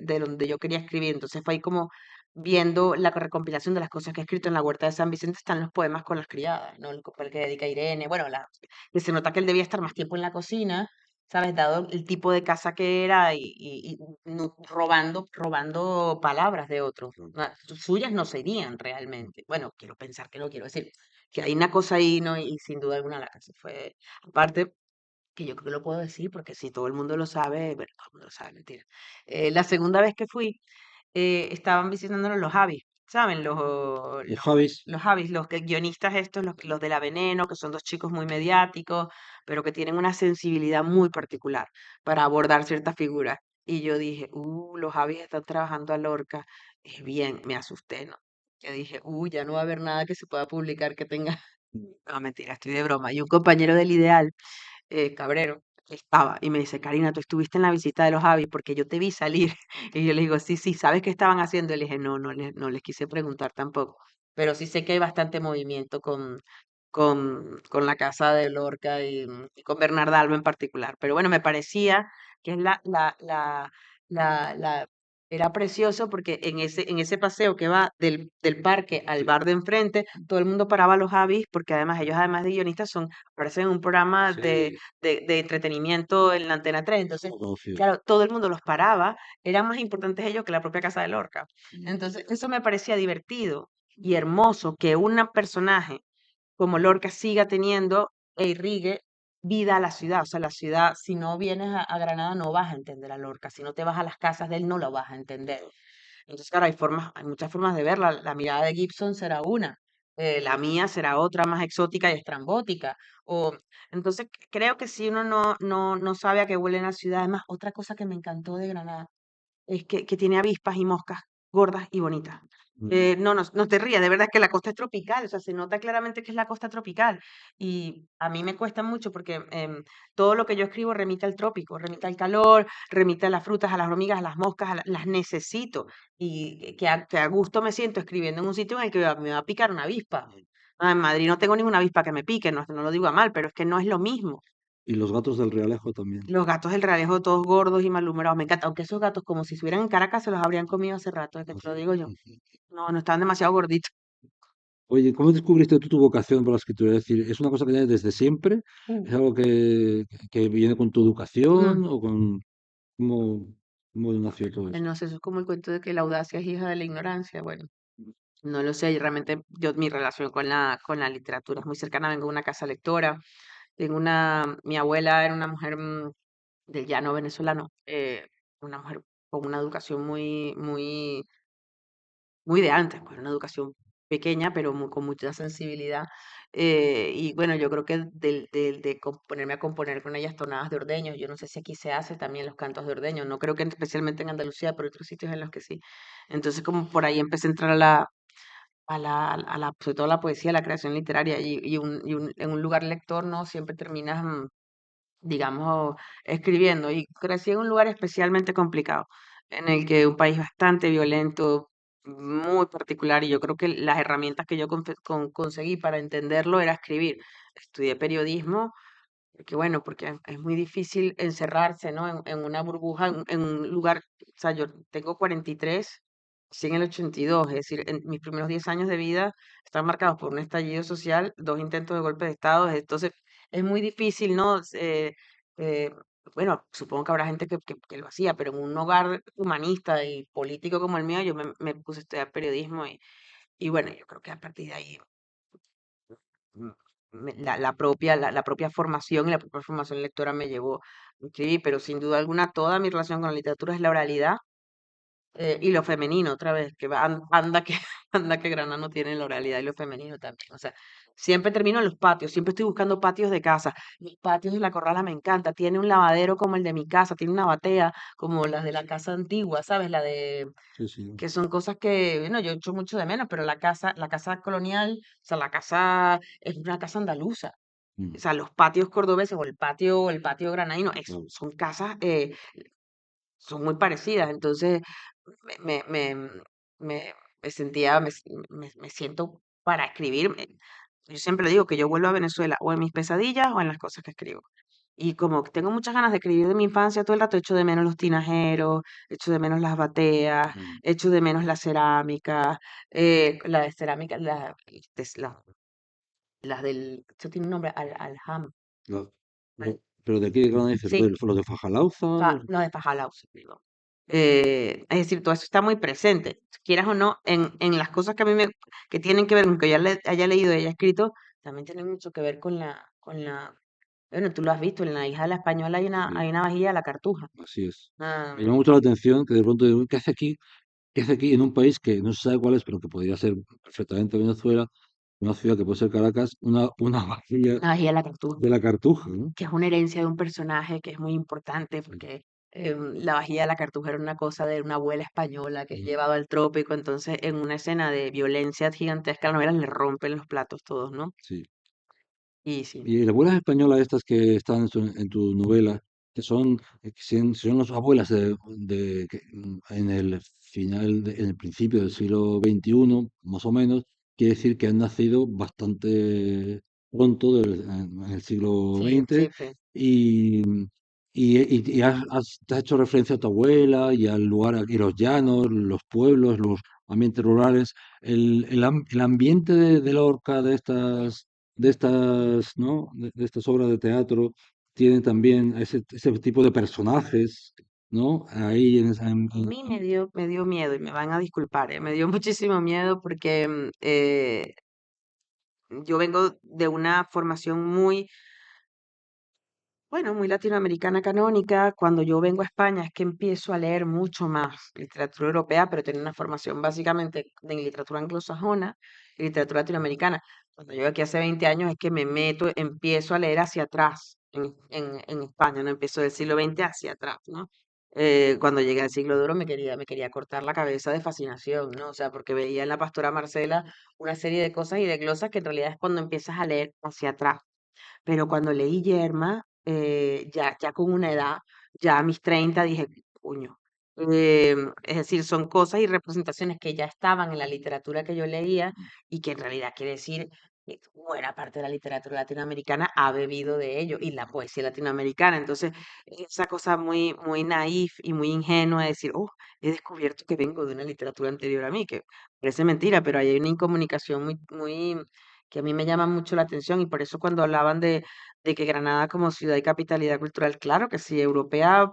[SPEAKER 2] de donde yo quería escribir. Entonces fue ahí como viendo la recompilación de las cosas que he escrito en la Huerta de San Vicente, están los poemas con las criadas, ¿no? El que dedica a Irene, bueno, que se nota que él debía estar más tiempo en la cocina, ¿sabes? Dado el tipo de casa que era y robando palabras de otros.
[SPEAKER 4] claro,
[SPEAKER 2] Suyas no serían realmente. Bueno, quiero pensar que no quiero decir que hay una cosa ahí, ¿no? Y sin duda alguna la casa fue, aparte, que yo creo que lo puedo decir, porque si todo el mundo lo sabe, bueno, todo el mundo lo sabe, mentira. La segunda vez que fui, estaban visitándonos los Javis, ¿saben?
[SPEAKER 4] los Javis.
[SPEAKER 2] Los Javis, guionistas estos, los de La Veneno, que son dos chicos muy mediáticos, pero que tienen una sensibilidad muy particular para abordar ciertas figuras. Y yo dije, los Javis están trabajando a Lorca. Es bien, me asusté, ¿no? Yo dije, ya no va a haber nada que se pueda publicar que tenga. No, mentira, estoy de broma. Y un compañero del Ideal, Cabrero, estaba y me dice, Karina, tú estuviste en la visita de los Javis porque yo te vi salir. Y yo le digo, sí, sí, ¿sabes qué estaban haciendo? Y le dije, no, no les quise preguntar tampoco. Pero sí sé que hay bastante movimiento con la casa de Lorca y con Bernarda Alba en particular. Pero bueno, me parecía que es la, era precioso porque en ese paseo que va del parque al
[SPEAKER 4] Sí,
[SPEAKER 2] bar de enfrente, todo el mundo paraba a los Javis porque además ellos, además de guionistas, aparecen en un programa
[SPEAKER 4] sí,
[SPEAKER 2] de entretenimiento en la Antena 3. Entonces,
[SPEAKER 4] lo conocido.
[SPEAKER 2] claro, todo el mundo los paraba, eran más importantes ellos que la propia casa de Lorca. Entonces, eso me parecía divertido y hermoso que un personaje como Lorca siga teniendo e irrigue vida a la ciudad. O sea, la ciudad, si no vienes a Granada, no vas a entender a Lorca. Si no te vas a las casas de él, no lo vas a entender. Entonces, claro, hay muchas formas de verla. La mirada de Gibson será una, la mía será otra más exótica y estrambótica. Entonces, creo que si uno no sabe a qué huele en la ciudad, además, otra cosa que me encantó de Granada es que tiene avispas y moscas gordas y bonitas.
[SPEAKER 4] Mm.
[SPEAKER 2] No te rías, de verdad que la costa es tropical, o sea, se nota claramente que es la costa tropical. Y a mí me cuesta mucho porque todo lo que yo escribo remite al trópico, remite al calor, remite a las frutas, a las hormigas, a las moscas, las necesito. Y que a gusto me siento escribiendo en un sitio en el que me va a picar una avispa. En Madrid no tengo ninguna avispa que me pique, no lo digo a mal, pero es que no es lo mismo.
[SPEAKER 4] Y los gatos del Realejo también.
[SPEAKER 2] Los gatos del Realejo todos gordos y malhumorados. Me encanta. Aunque esos gatos, como si estuvieran en Caracas, se los habrían comido hace rato, es que te lo
[SPEAKER 4] Así.
[SPEAKER 2] digo yo. No, no estaban demasiado gorditos.
[SPEAKER 4] Oye, ¿cómo descubriste tú tu vocación por la escritura? Es decir, ¿es una cosa que tienes desde siempre?
[SPEAKER 2] Mm,
[SPEAKER 4] ¿Es algo que viene con tu educación?
[SPEAKER 2] mm.
[SPEAKER 4] ¿O con cómo, cómo nació todo eso?
[SPEAKER 2] No sé, eso es como el cuento de que la audacia es hija de la ignorancia. Bueno, no lo sé. Y realmente mi relación con la literatura es muy cercana. Vengo de una casa lectora. Mi abuela era una mujer del llano venezolano, una mujer con una educación muy de antes, pues una educación pequeña, pero con mucha sensibilidad. Y bueno, yo creo que ponerme a componer con ellas tonadas de ordeños, yo no sé si aquí se hace también los cantos de ordeños, no creo que especialmente en Andalucía, pero otros sitios en los que sí. Entonces, como por ahí empecé a entrar sobre todo a la poesía, a la creación literaria en un lugar lector, ¿no? Siempre terminas, digamos, escribiendo. Y crecí en un lugar especialmente complicado, en el que un país bastante violento, muy particular, y yo creo que las herramientas que yo conseguí para entenderlo era escribir. Estudié periodismo porque bueno, porque es muy difícil encerrarse, ¿no? En una burbuja, en un lugar, o sea, yo tengo 43, sí en el 82, es decir, en mis primeros 10 años de vida están marcados por un estallido social, 2 intentos de golpe de Estado, entonces es muy difícil, ¿no? Eh, bueno, supongo que habrá gente que lo hacía, pero en un hogar humanista y político como el mío, yo me puse a estudiar periodismo y bueno, yo creo que a partir de ahí mm, la propia formación y la propia formación lectora me llevó a escribir, pero sin duda alguna toda mi relación con la literatura es la oralidad y lo femenino, otra vez, anda que anda que Granada no tiene la oralidad y lo femenino también. O sea, siempre termino en los patios, siempre estoy buscando patios de casa. Los patios de la Corrala me encanta, tiene un lavadero como el de mi casa, tiene una batea como las de la casa antigua, ¿sabes? La de
[SPEAKER 4] Sí, sí.
[SPEAKER 2] que son cosas que, bueno, yo echo mucho de menos, pero la casa colonial, o sea, la casa es una casa andaluza. O
[SPEAKER 4] Mm,
[SPEAKER 2] sea, los patios cordobeses o el patio granadino
[SPEAKER 4] claro.
[SPEAKER 2] son casas, son muy parecidas. Entonces, me, me, me, me- me sentía, me siento para escribir. Yo siempre digo que yo vuelvo a Venezuela o en mis pesadillas o en las cosas que escribo. Y como que tengo muchas ganas de escribir de mi infancia todo el rato, echo de menos los tinajeros, echo de menos las bateas,
[SPEAKER 4] Mm,
[SPEAKER 2] echo de menos la cerámica, la de cerámica, las del, esto tiene un nombre, aljam.
[SPEAKER 4] claro. Pero ¿de qué Granada dices?
[SPEAKER 2] Sí,
[SPEAKER 4] Lo de Fajalauza?
[SPEAKER 2] no de Fajalauze, digo. Es decir, todo eso está muy presente, quieras o no, en las cosas que a mí que tienen que ver con que yo haya leído y haya escrito, también tienen mucho que ver bueno, tú lo has visto, en la hija de la española
[SPEAKER 4] Sí,
[SPEAKER 2] hay una vajilla de la Cartuja.
[SPEAKER 4] así es.
[SPEAKER 2] Ah,
[SPEAKER 4] Me llama mucho la atención que de pronto digo, ¿qué hace aquí? ¿Qué hace aquí en un país que no se sabe cuál es, pero que podría ser perfectamente Venezuela, una ciudad que puede ser Caracas, una vajilla
[SPEAKER 2] una vajilla de la Cartuja,
[SPEAKER 4] de la Cartuja, ¿no?
[SPEAKER 2] que es una herencia de un personaje que es muy importante, porque la vajilla de la Cartuja era una cosa de una abuela española que es
[SPEAKER 4] Mm,
[SPEAKER 2] llevado al trópico, entonces en una escena de violencia gigantesca, a la novela le rompen los platos todos, ¿no?
[SPEAKER 4] sí.
[SPEAKER 2] Y sí.
[SPEAKER 4] Y las abuelas españolas estas que están en tu novela, que son, son las abuelas en el en el principio del siglo XXI, más o menos, quiere decir que han nacido bastante pronto en el siglo
[SPEAKER 2] Sí,
[SPEAKER 4] XX
[SPEAKER 2] sí, sí.
[SPEAKER 4] y, y te has hecho referencia a tu abuela y al lugar, y los llanos, los pueblos, los ambientes rurales, el ambiente de Lorca, ¿no? De estas obras de teatro, tienen también ese tipo de personajes, ¿no? Ahí
[SPEAKER 2] A mí me dio miedo y me van a disculpar, me dio muchísimo miedo porque yo vengo de una formación muy, bueno, muy latinoamericana canónica. Cuando yo vengo a España es que empiezo a leer mucho más literatura europea, pero tengo una formación básicamente de literatura anglosajona y literatura latinoamericana. Cuando yo aquí hace 20 años es que me meto, empiezo a leer hacia atrás en España, no empiezo del siglo XX hacia atrás, ¿no? Cuando llegué al siglo de oro me quería cortar la cabeza de fascinación, ¿no? O sea, porque veía en la Pastora Marcela una serie de cosas y de glosas que en realidad es cuando empiezas a leer hacia atrás. Pero cuando leí Yerma, ya con una edad, ya a mis 30 dije, puño. Es decir, son cosas y representaciones que ya estaban en la literatura que yo leía y que en realidad quiere decir que buena parte de la literatura latinoamericana ha bebido de ello y la poesía latinoamericana. Entonces, esa cosa muy, muy naif y muy ingenua de decir, oh, he descubierto que vengo de una literatura anterior a mí, que parece mentira, pero ahí hay una incomunicación muy, que a mí me llama mucho la atención y por eso cuando hablaban de que Granada como ciudad y capitalidad cultural, claro que sí, europea,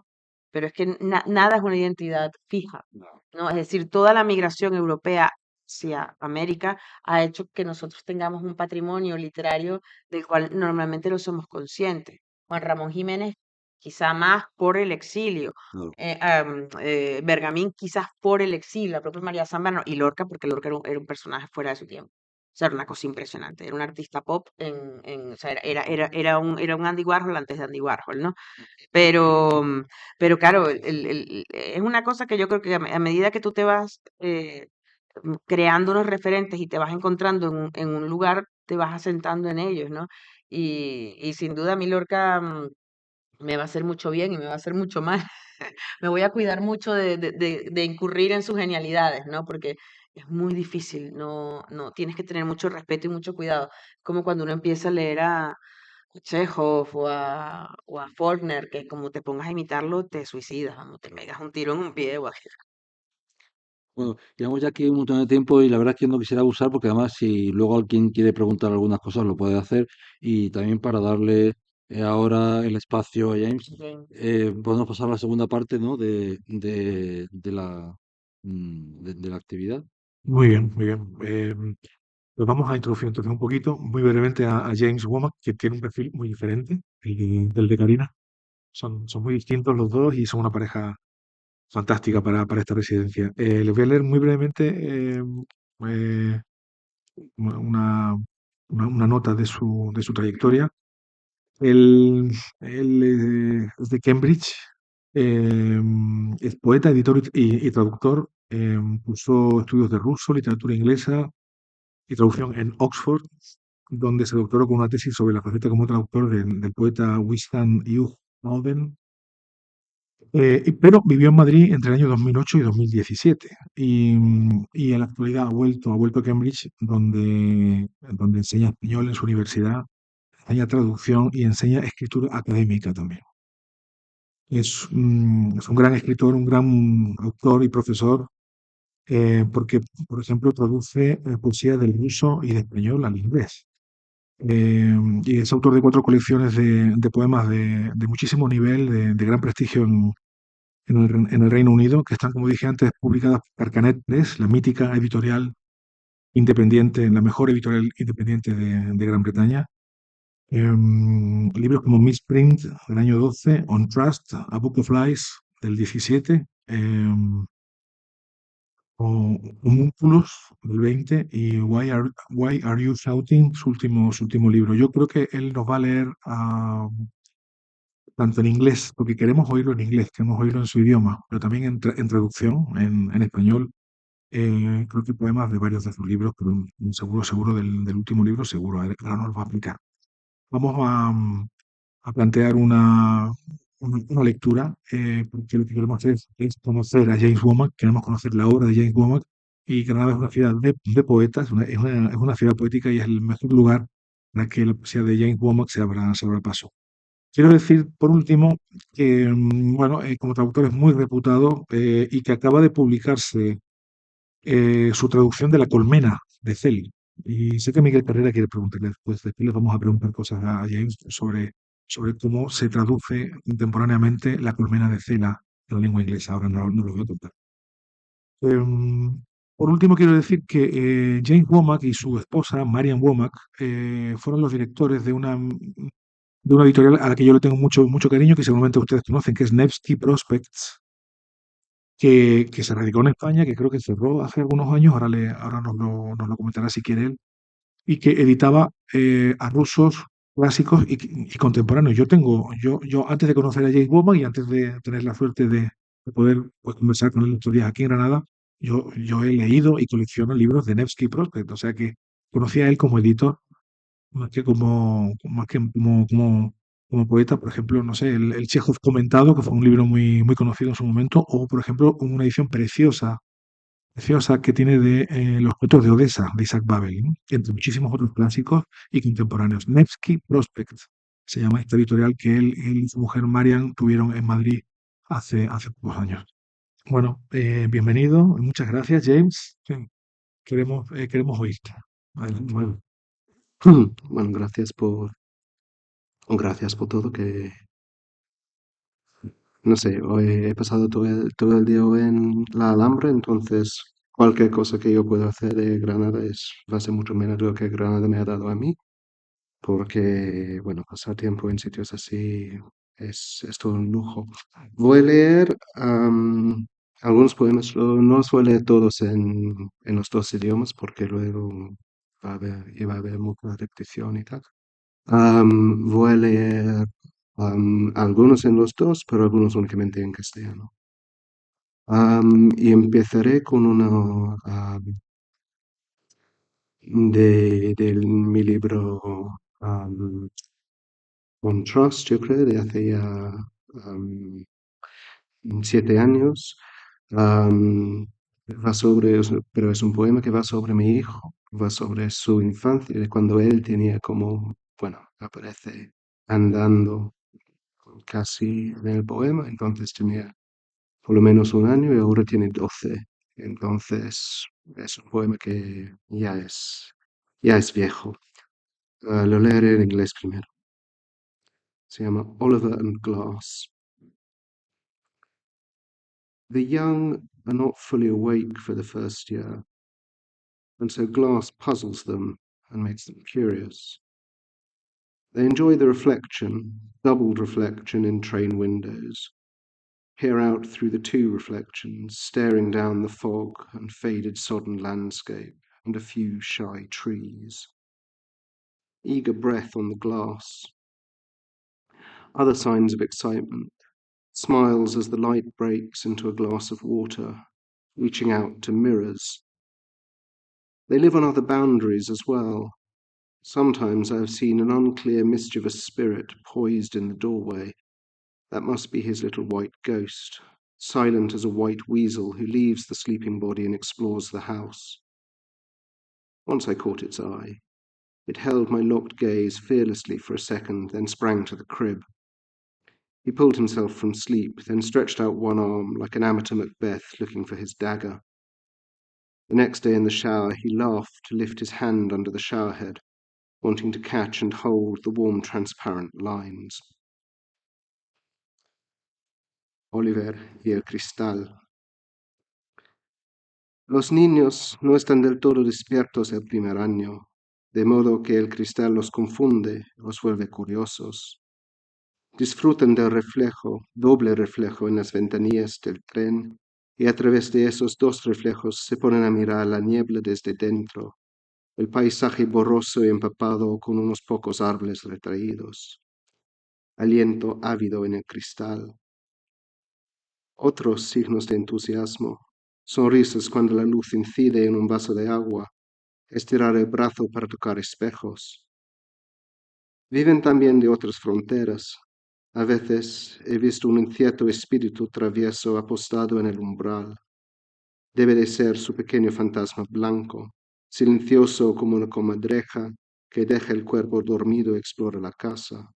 [SPEAKER 2] pero es que nada es una identidad fija, ¿no? Es decir, toda la migración europea hacia América ha hecho que nosotros tengamos un patrimonio literario del cual normalmente no somos conscientes. Juan Ramón Jiménez, quizá más por el exilio.
[SPEAKER 4] claro,
[SPEAKER 2] Bergamín quizás por el exilio, la propia María Zambrano y Lorca, porque Lorca era un personaje fuera de su tiempo. O sea, era una cosa impresionante. Era un artista pop o sea, era un Andy Warhol antes de Andy Warhol, ¿no? Pero, pero claro, es una cosa que yo creo que a medida que tú te vas creando unos referentes y te vas encontrando en un lugar, te vas asentando en ellos, ¿no? Y sin duda a mí Lorca me va a hacer mucho bien y me va a hacer mucho mal. Me voy a cuidar mucho de incurrir en sus genialidades, ¿no? Porque es muy difícil, no, tienes que tener mucho respeto y mucho cuidado. Como cuando uno empieza a leer a Chekhov o a Faulkner, que como te pongas a imitarlo, te suicidas, vamos, te pegas un tiro en un pie o así.
[SPEAKER 4] Bueno, llevamos ya aquí un montón de tiempo y la verdad es que no quisiera abusar porque además si luego alguien quiere preguntar algunas cosas lo puede hacer y también para darle ahora el espacio a James,
[SPEAKER 2] Bien.
[SPEAKER 4] podemos pasar a la segunda parte, ¿no? De la actividad.
[SPEAKER 3] Muy bien, muy bien. Pues vamos a introducir entonces un poquito, muy brevemente, a James Womack, que tiene un perfil muy diferente del de Karina. Son muy distintos los dos y son una pareja fantástica para esta residencia. Les voy a leer muy brevemente eh, una nota de su trayectoria. Él es de Cambridge, es poeta, editor y traductor. Cursó estudios de ruso, literatura inglesa y traducción en Oxford, donde se doctoró con una tesis sobre la faceta como traductor del poeta Winston Hugh Auden. Pero vivió en Madrid entre el año 2008 y 2017 y en la actualidad ha vuelto a Cambridge, donde enseña español en su universidad, enseña traducción y enseña escritura académica también. Es un gran escritor, un gran autor y profesor, porque, por ejemplo, traduce poesía del ruso y de español al inglés. Y es autor de 4 colecciones de poemas de muchísimo nivel, de gran prestigio en el Reino Unido, que están, como dije antes, publicadas por Carcanet Press, la mítica editorial independiente, la mejor editorial independiente de Gran Bretaña. Libros como Misprint del año 12, On Trust, A Book of Lies del 17, o Homúnculos del 20 y Why Are You Shouting, su último libro. Yo creo que él nos va a leer tanto en inglés, porque queremos oírlo en inglés, queremos oírlo en su idioma, pero también en traducción, en español. Creo que poemas de varios de sus libros, pero seguro del último libro, seguro, ahora nos lo va a explicar. Vamos a plantear una lectura, porque lo que queremos hacer es conocer a James Womack, queremos conocer la obra de James Womack, y Granada es una ciudad de poetas, es una ciudad poética y es el mejor lugar para que la poesía de James Womack se abra paso. Quiero decir, por último, que bueno, como traductor es muy reputado y que acaba de publicarse su traducción de La colmena de Celi. Y sé que Miguel Carrera quiere preguntarle después les vamos a preguntar cosas a James sobre cómo se traduce contemporáneamente La colmena de Cela en la lengua inglesa. Ahora no lo voy a contar. Por último, quiero decir que James Womack y su esposa, Marian Womack, fueron los directores de una editorial a la que yo le tengo mucho, mucho cariño, que seguramente ustedes conocen, que es Nevsky Prospects, que se radicó en España, que creo que cerró hace algunos años, ahora nos lo comentará si quiere él, y que editaba a rusos clásicos y contemporáneos. Yo antes de conocer a Jake Bowman y antes de tener la suerte de poder pues, conversar con él estos días aquí en Granada, yo he leído y colecciono libros de Nevsky Prospect, o sea que conocía a él como editor más que como poeta. Por ejemplo, no sé, el Chekhov comentado, que fue un libro muy, muy conocido en su momento, o por ejemplo, una edición preciosa, preciosa que tiene de Los cuentos de Odessa, de Isaac Babel, ¿no? Entre muchísimos otros clásicos y contemporáneos. Nevsky Prospect se llama esta editorial que él y su mujer Marian tuvieron en Madrid hace pocos años. Bueno, bienvenido, y muchas gracias, James. Sí, queremos oírte. Bueno,
[SPEAKER 5] Bueno, gracias por todo, que no sé, hoy he pasado todo el día hoy en la Alhambra, entonces cualquier cosa que yo pueda hacer de Granada va a ser mucho menos de lo que Granada me ha dado a mí, porque, bueno, pasar tiempo en sitios así es todo un lujo. Voy a leer algunos poemas, no los voy a leer todos en los dos idiomas, porque luego iba a haber mucha repetición y tal. Voy a leer algunos en los dos, pero algunos únicamente en castellano. Y empezaré con uno de mi libro am, On Trust, yo creo, de hace ya 7 años. Am, Va sobre, pero es un poema que va sobre mi hijo, va sobre su infancia, de cuando él tenía como, bueno, aparece andando casi en el poema, entonces tenía por lo menos 1 año y ahora tiene 12. Entonces es un poema que ya es viejo. Lo leeré en inglés primero. Se llama Oliver and Glass. The young are not fully awake for the first year, and so glass puzzles them and makes them curious. They enjoy the reflection, doubled reflection in train windows, peer out through the two reflections, staring down the fog and faded sodden landscape and a few shy trees. Eager breath on the glass. Other signs of excitement. Smiles as the light breaks into a glass of water, reaching out to mirrors. They live on other boundaries as well. Sometimes I have seen an unclear, mischievous spirit poised in the doorway. That must be his little white ghost, silent as a white weasel who leaves the sleeping body and explores the house. Once I caught its eye. It held my locked gaze fearlessly for a second, then sprang to the crib. He pulled himself from sleep, then stretched out one arm like an amateur Macbeth looking for his dagger. The next day in the shower, he laughed to lift his hand under the showerhead, wanting to catch and hold the warm, transparent lines. Oliver y el cristal. Los niños no están del todo despiertos el primer año, de modo que el cristal los confunde, los vuelve curiosos. Disfrutan del reflejo, doble reflejo en las ventanillas del tren, y a través de esos dos reflejos se ponen a mirar la niebla desde dentro, el paisaje borroso y empapado con unos pocos árboles retraídos. Aliento ávido en el cristal. Otros signos de entusiasmo. Sonrisas cuando la luz incide en un vaso de agua. Estirar el brazo para tocar espejos. Viven también de otras fronteras. A veces he visto un incierto espíritu travieso apostado en el umbral. Debe de ser su pequeño fantasma blanco, silencioso como una comadreja que deja el cuerpo dormido y explora la casa.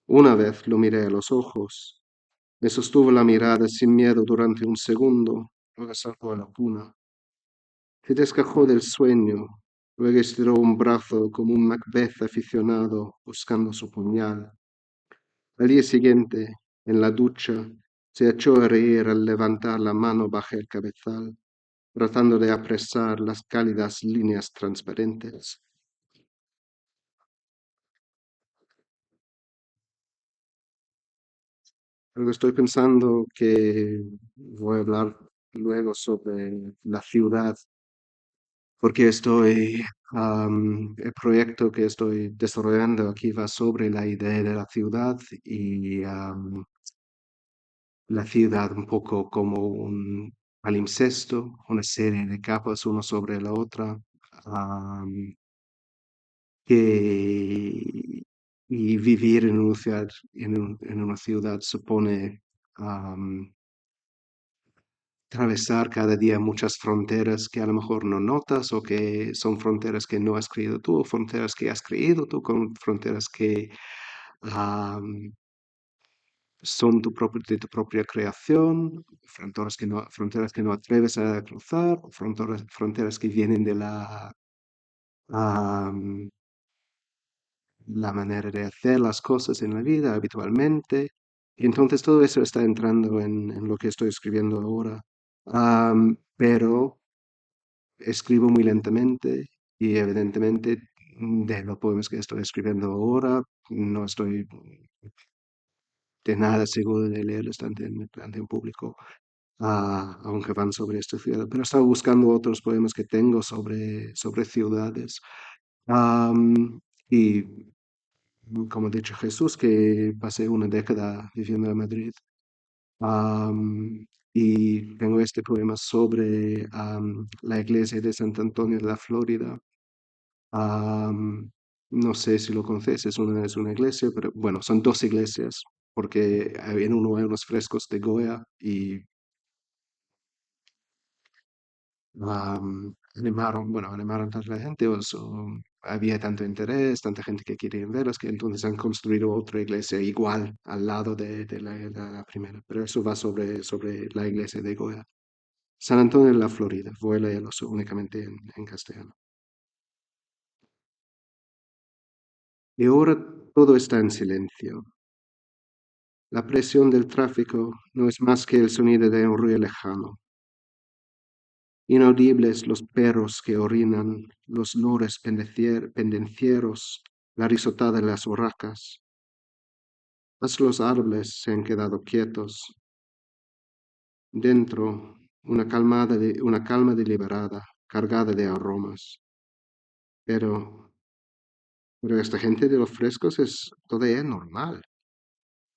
[SPEAKER 5] Una vez lo miré a los ojos. Me sostuvo la mirada sin miedo durante un segundo, luego saltó a la cuna. Se descajó del sueño, luego estiró un brazo como un Macbeth aficionado buscando su puñal. Al día siguiente, en la ducha, se echó a reír al levantar la mano bajo el cabezal, tratando de apresar las cálidas líneas transparentes. Luego estoy pensando que voy a hablar luego sobre la ciudad, porque el proyecto que estoy desarrollando aquí va sobre la idea de la ciudad y la ciudad un poco como un palimpsesto, una serie de capas una sobre la otra, am, que, y vivir en una ciudad, en una ciudad supone am, atravesar cada día muchas fronteras que a lo mejor no notas o que son fronteras que no has creído tú, o fronteras que has creído tú, con fronteras que am, son de tu propia creación, fronteras que no atreves a cruzar, fronteras que vienen de am, la manera de hacer las cosas en la vida habitualmente. Y entonces todo eso está entrando en lo que estoy escribiendo ahora. Pero escribo muy lentamente y evidentemente de los poemas que estoy escribiendo ahora no estoy de nada seguro de leerlos ante un público, aunque van sobre esta ciudad. Pero estaba buscando otros poemas que tengo sobre ciudades. Am, y como ha dicho Jesús, que pasé una década viviendo en Madrid. Am, y tengo este poema sobre la iglesia de Sant Antonio de la Florida. Am, no sé si lo conoces, es una iglesia, pero bueno, son dos iglesias, porque en uno hay unos frescos de Goya y animaron tanta gente, había tanto interés, tanta gente que quería verlas, que entonces han construido otra iglesia igual al lado de la primera. Pero eso va sobre la iglesia de Goya. San Antonio de la Florida, voy a leerlo únicamente en castellano. Y ahora todo está en silencio. La presión del tráfico no es más que el sonido de un río lejano. Inaudibles los perros que orinan, los lores pendencieros, la risotada de las urracas. Mas los árboles se han quedado quietos. Dentro, una calma deliberada, cargada de aromas. Pero, pero esta gente de los frescos es todavía normal.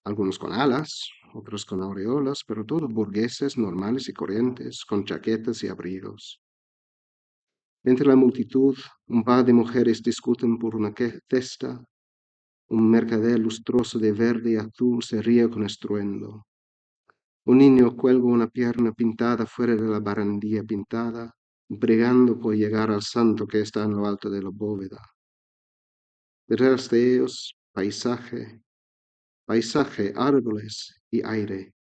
[SPEAKER 5] Algunos con alas, otros con aureolas, pero todos burgueses normales y corrientes, con chaquetas y abrigos. Entre la multitud, un par de mujeres discuten por una cesta. Un mercader lustroso de verde y azul se ríe con estruendo. Un niño cuelga una pierna pintada fuera de la barandilla pintada, bregando por llegar al santo que está en lo alto de la bóveda. Detrás de ellos, paisaje, árboles y aire.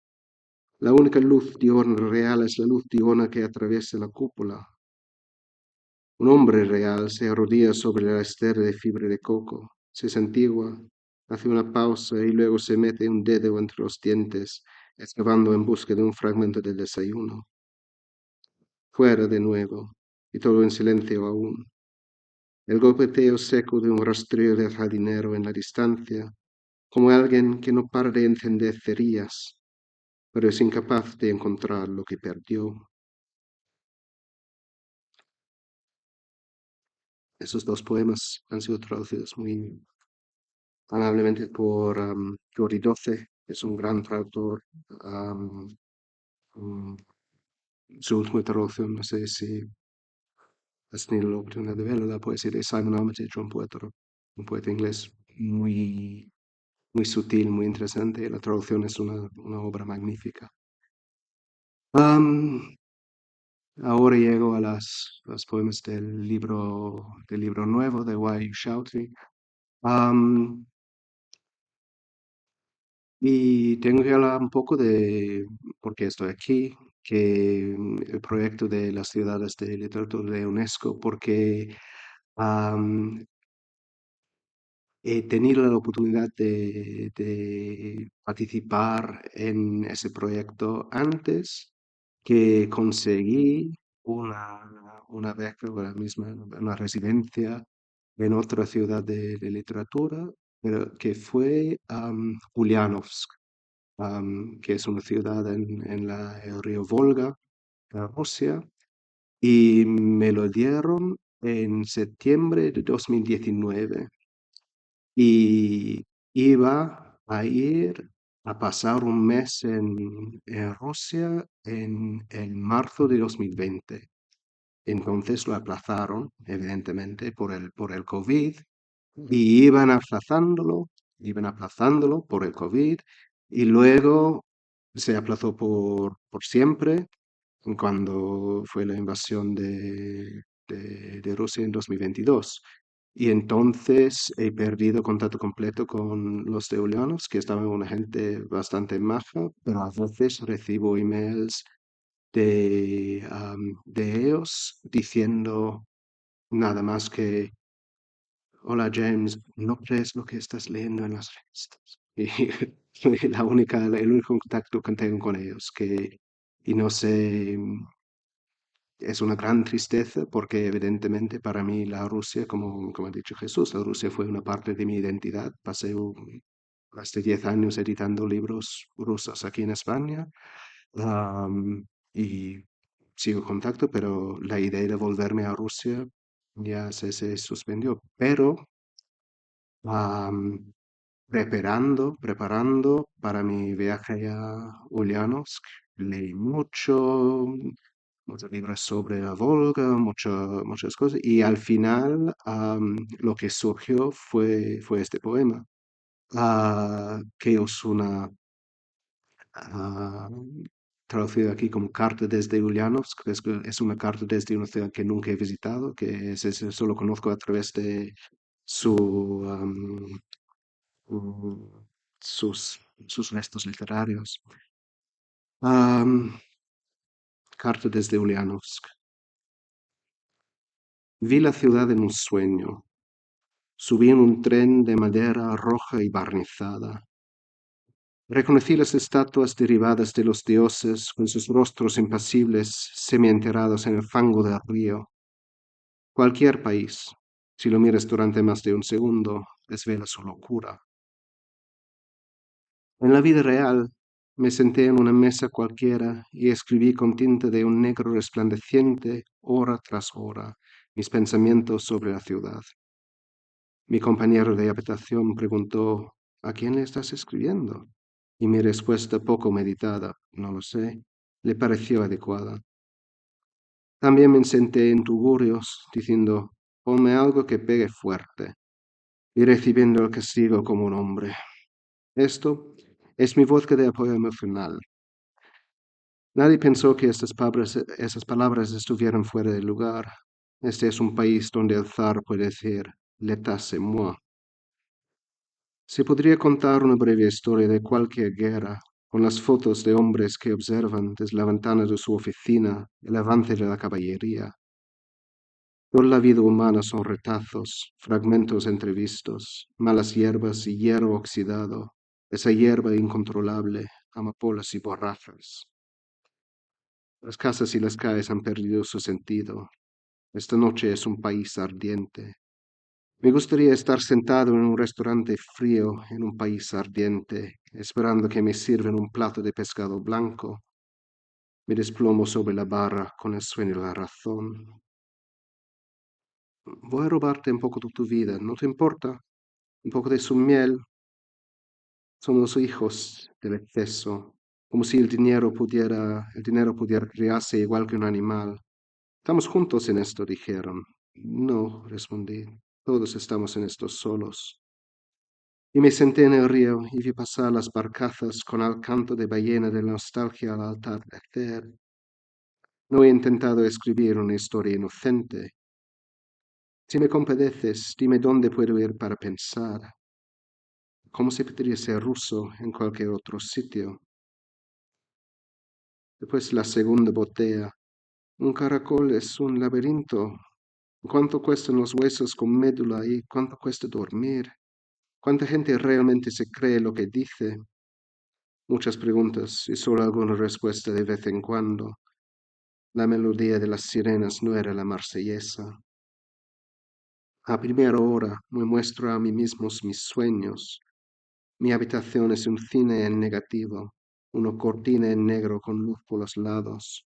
[SPEAKER 5] La única luz diurna real es la luz diurna que atraviesa la cúpula. Un hombre real se arrodilla sobre la estera de fibra de coco, se santigua, hace una pausa y luego se mete un dedo entre los dientes, excavando en busca de un fragmento del desayuno. Fuera de nuevo, y todo en silencio aún. El golpeteo seco de un rastreo del jardinero en la distancia, como alguien que no para de encender cerillas, pero es incapaz de encontrar lo que perdió. Esos dos poemas han sido traducidos muy amablemente por Jordi Doce, que es un gran traductor. Um, Su última traducción, no sé si has tenido la oportunidad de verlo, la poesía de Simon Armitage, un poeta inglés muy sutil, muy interesante. La traducción es una obra magnífica. Um, Ahora llego a los poemas del libro nuevo de Y.U. Shoutry. Y tengo que hablar un poco de por qué estoy aquí, que el proyecto de las ciudades de literatura de UNESCO, porque am, he tenido la oportunidad de participar en ese proyecto antes que conseguí una beca, una residencia en otra ciudad de literatura, pero que fue Ulyanovsk, que es una ciudad en el río Volga, en Rusia, y me lo dieron en septiembre de 2019 y iba a ir a pasar un mes en Rusia en el marzo de 2020. Entonces lo aplazaron, evidentemente, por el COVID, y iban aplazándolo por el COVID, y luego se aplazó por siempre cuando fue la invasión de Rusia en 2022. Y entonces he perdido contacto completo con los teulianos, que estaban una gente bastante maja, pero a veces recibo emails de ellos diciendo nada más que: hola James, ¿no crees lo que estás leyendo en las revistas? Y el único contacto que tengo con ellos, y no sé, es una gran tristeza porque evidentemente para mí la Rusia, como ha dicho Jesús, la Rusia fue una parte de mi identidad. Pasé más de 10 años editando libros rusos aquí en España, y sigo en contacto, pero la idea de volverme a Rusia ya se suspendió. Pero am, preparando para mi viaje a Ulyanovsk, leí muchos libros sobre la Volga, muchas cosas, y al final lo que surgió fue este poema, que es una ah, traducido aquí como carta desde Ulyanovsk, que es una carta desde una ciudad que nunca he visitado, solo conozco a través de su, mm, sus restos literarios. Am, Carta desde Ulyanovsk. Vi la ciudad en un sueño. Subí en un tren de madera roja y barnizada. Reconocí las estatuas derivadas de los dioses con sus rostros impasibles semienterrados en el fango del río. Cualquier país, si lo miras durante más de un segundo, desvela su locura. En la vida real, me senté en una mesa cualquiera y escribí con tinta de un negro resplandeciente, hora tras hora, mis pensamientos sobre la ciudad. Mi compañero de habitación preguntó, ¿a quién le estás escribiendo? Y mi respuesta, poco meditada, no lo sé, le pareció adecuada. También me senté en tugurios, diciendo, ponme algo que pegue fuerte, y recibiendo el castigo como un hombre. Esto es mi vodka de apoyo emocional. Nadie pensó que esas palabras estuvieran fuera de lugar. Este es un país donde el zar puede decir, l'état c'est moi. Se podría contar una breve historia de cualquier guerra, con las fotos de hombres que observan desde la ventana de su oficina el avance de la caballería. Toda la vida humana son retazos, fragmentos entrevistos, malas hierbas y hierro oxidado, esa hierba incontrolable, amapolas y borrachas. Las casas y las calles han perdido su sentido. Esta noche es un país ardiente. Me gustaría estar sentado en un restaurante frío en un país ardiente, esperando que me sirvan un plato de pescado blanco. Me desplomo sobre la barra con el sueño de la razón. Voy a robarte un poco de tu vida, ¿no te importa? Un poco de su miel. Somos hijos del exceso, como si el dinero pudiera criarse igual que un animal. Estamos juntos en esto, dijeron. No, respondí. Todos estamos en esto solos. Y me senté en el río y vi pasar las barcazas con el canto de ballena de la nostalgia al atardecer. No he intentado escribir una historia inocente. Si me compadeces, dime dónde puedo ir para pensar. ¿Cómo se podría ser ruso en cualquier otro sitio? Después la segunda botella. Un caracol es un laberinto. ¿Cuánto cuestan los huesos con médula y cuánto cuesta dormir? ¿Cuánta gente realmente se cree lo que dice? Muchas preguntas y solo alguna respuesta de vez en cuando. La melodía de las sirenas no era la marsellesa. A primera hora me muestro a mí mismos mis sueños. Mi habitación es un cine en negativo, una cortina en negro con luz por los lados.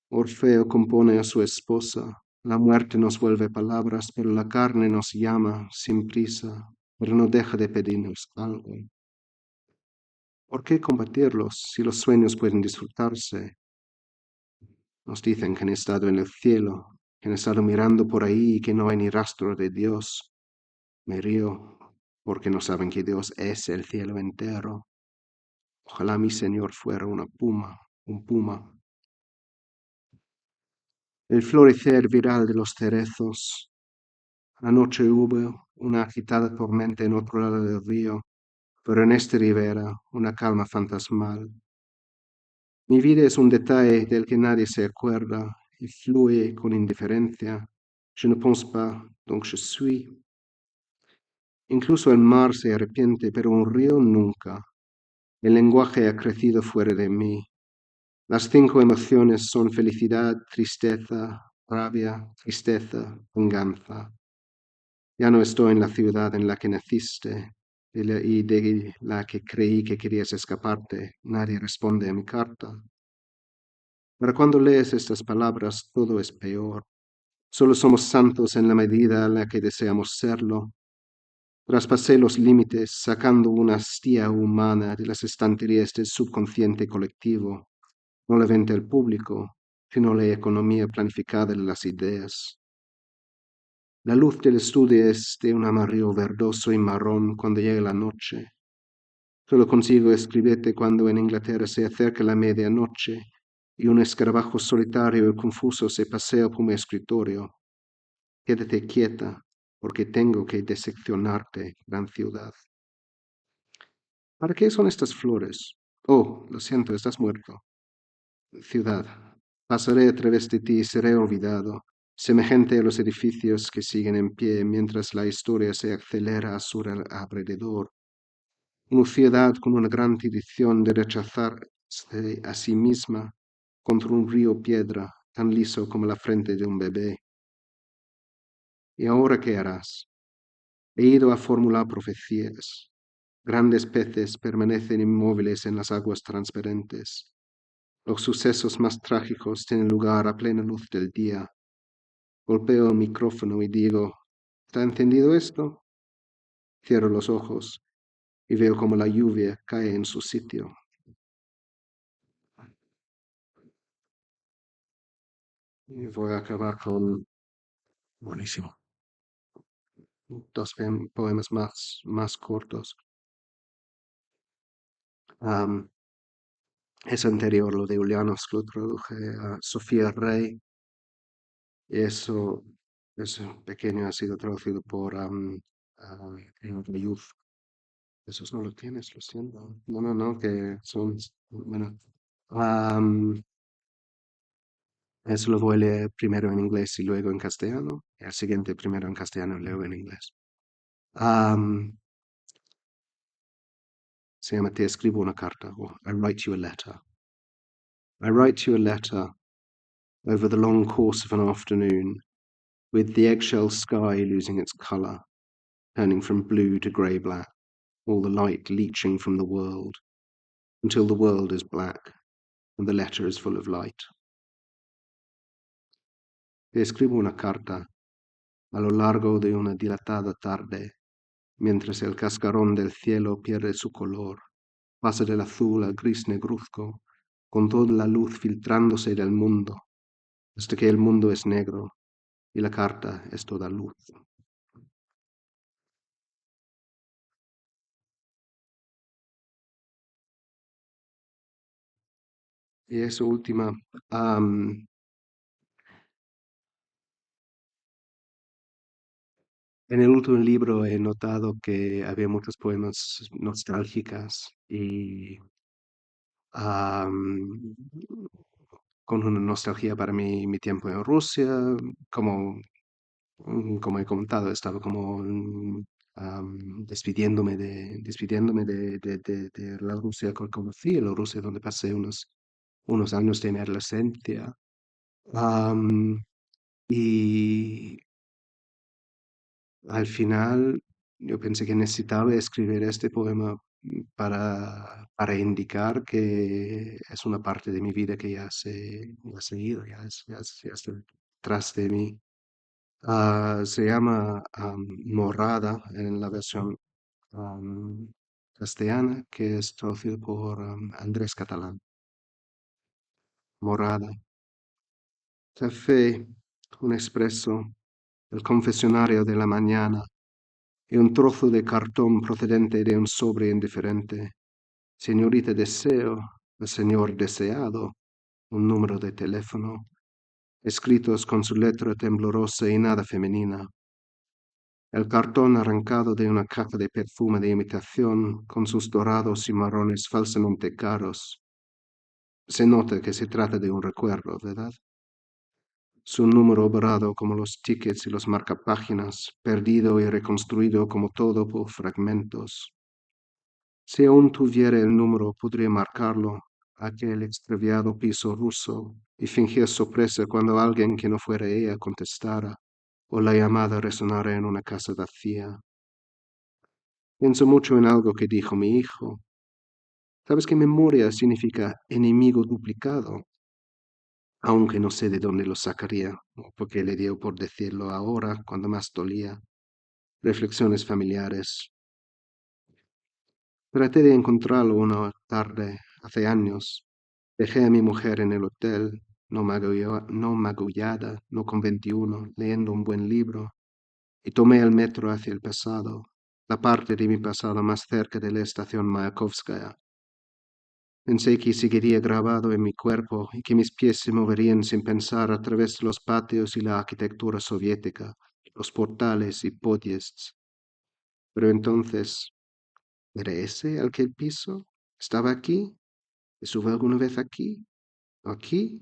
[SPEAKER 5] Orfeo compone a su esposa. La muerte nos vuelve palabras, pero la carne nos llama sin prisa, pero no deja de pedirnos algo. ¿Por qué combatirlos si los sueños pueden disfrutarse? Nos dicen que han estado en el cielo, que han estado mirando por ahí y que no hay ni rastro de Dios. Me río porque no saben que Dios es el cielo entero. Ojalá mi Señor fuera un puma. El florecer viral de los cerezos. Anoche hubo una agitada tormenta en otro lado del río, pero en esta ribera una calma fantasmal. Mi vida es un detalle del que nadie se acuerda y fluye con indiferencia. Je ne pense pas, donc je suis. Incluso el mar se arrepiente, pero un río nunca. El lenguaje ha crecido fuera de mí. Las 5 emociones son felicidad, tristeza, rabia, tristeza, venganza. Ya no estoy en la ciudad en la que naciste y de la que creí que querías escaparte. Nadie responde a mi carta. Pero cuando lees estas palabras, todo es peor. Solo somos santos en la medida en la que deseamos serlo. Traspasé los límites sacando una hastía humana de las estanterías del subconsciente colectivo. no la venta al público, sino la economía planificada de las ideas. La luz del estudio es de un amarillo verdoso y marrón cuando llega la noche. Solo consigo escribirte cuando en Inglaterra se acerca la medianoche y un escarabajo solitario y confuso se pasea por mi escritorio. Quédate quieta, porque tengo que diseccionarte, gran ciudad. ¿Para qué son estas flores? Oh, lo siento, estás muerto. Ciudad, pasaré a través de ti y seré olvidado, semejante a los edificios que siguen en pie mientras la historia se acelera a su alrededor. Una ciudad con una gran tradición de rechazarse a sí misma contra un río piedra tan liso como la frente de un bebé. ¿Y ahora qué harás? He ido a formular profecías. Grandes peces permanecen inmóviles en las aguas transparentes. Los sucesos más trágicos tienen lugar a plena luz del día. Golpeo el micrófono y digo, ¿está entendido esto? Cierro los ojos y veo como la lluvia cae en su sitio. Y voy a acabar con
[SPEAKER 3] Buenísimo.
[SPEAKER 5] dos poemas más cortos. Es anterior lo de Ulianos, que lo traduje a Sofía Rey. Y eso pequeño ha sido traducido por Youth. Esos no lo tienes, lo siento. No, que son, bueno. Eso lo voy a leer primero en inglés y luego en castellano. Y el siguiente primero en castellano y luego en inglés. Se llama Te escribo una carta, o I write you a letter. I write you a letter over the long course of an afternoon, with the eggshell sky losing its colour, turning from blue to grey-black, all the light leaching from the world, until the world is black, and the letter is full of light. Te escribo una carta a lo largo de una dilatada tarde, mientras el cascarón del cielo pierde su color, pasa del azul al gris negruzco, con toda la luz filtrándose del mundo, hasta que el mundo es negro y la carta es toda luz. Y eso última, en el último libro he notado que había muchos poemas nostálgicas y con una nostalgia para mi tiempo en Rusia, como, como he comentado, estaba como despidiéndome de la Rusia que conocí, la Rusia donde pasé unos años de mi adolescencia. Y al final yo pensé que necesitaba escribir este poema para indicar que es una parte de mi vida que ya se ha ido, ya está detrás de mí. Se llama Morada en la versión castellana, que es traducido por Andrés Catalán. Morada. Café, un espresso, el confesionario de la mañana y un trozo de cartón procedente de un sobre indiferente. Señorita deseo, el señor deseado, un número de teléfono, escritos con su letra temblorosa y nada femenina. El cartón arrancado de una caja de perfume de imitación con sus dorados y marrones falsamente caros. Se nota que se trata de un recuerdo, ¿verdad? Su número borrado como los tickets y los marcapáginas, perdido y reconstruido como todo por fragmentos. Si aún tuviera el número, podría marcarlo, aquel extraviado piso ruso, y fingir sorpresa cuando alguien que no fuera ella contestara, o la llamada resonara en una casa vacía. Pienso mucho en algo que dijo mi hijo. ¿Sabes que memoria significa enemigo duplicado? Aunque no sé de dónde lo sacaría, o porque le dio por decirlo ahora, cuando más dolía. Reflexiones familiares. Traté de encontrarlo una tarde, hace años, Dejé a mi mujer en el hotel, no magullada, no con 21, leyendo un buen libro, y tomé el metro hacia el pasado, la parte de mi pasado más cerca de la estación Mayakovskaya. Pensé que seguiría grabado en mi cuerpo y que mis pies se moverían sin pensar a través de los patios y la arquitectura soviética, los portales y podiests. Pero entonces, ¿era ese al que el piso? ¿Estaba aquí? ¿Estuve alguna vez aquí? ¿Aquí?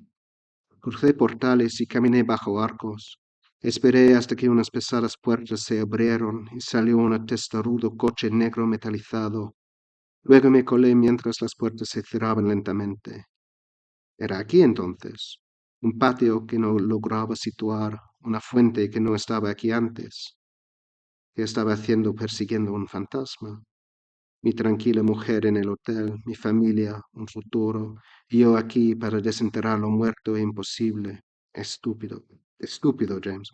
[SPEAKER 5] Crucé portales y caminé bajo arcos. Esperé hasta que unas pesadas puertas se abrieron y salió un testarudo coche negro metalizado. Luego me colé mientras las puertas se cerraban lentamente. Era aquí entonces, un patio que no lograba situar, una fuente que no estaba aquí antes. ¿Qué estaba haciendo persiguiendo un fantasma? Mi tranquila mujer en el hotel, mi familia, un futuro, y yo aquí para desenterrar lo muerto e imposible. Estúpido, estúpido, James.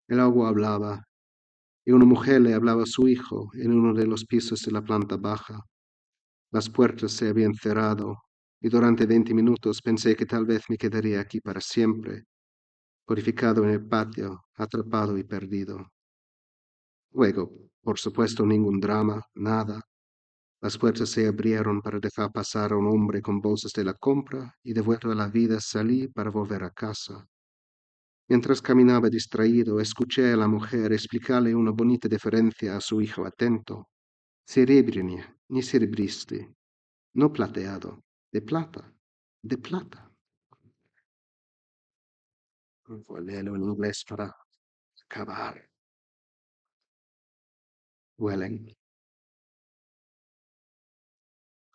[SPEAKER 5] El agua hablaba, y una mujer le hablaba a su hijo en uno de los pisos de la planta baja. Las puertas se habían cerrado, y durante 20 minutos pensé que tal vez me quedaría aquí para siempre, codificado en el patio, atrapado y perdido. Luego, por supuesto, ningún drama, nada. Las puertas se abrieron para dejar pasar a un hombre con bolsas de la compra y de vuelta a la vida salí para volver a casa. Mientras caminaba distraído, escuché a la mujer explicarle una bonita diferencia a su hijo atento. Cerebrini, ni cerebristi, no plateado, de plata, de plata. Voy a leerlo en inglés para acabar. Welling.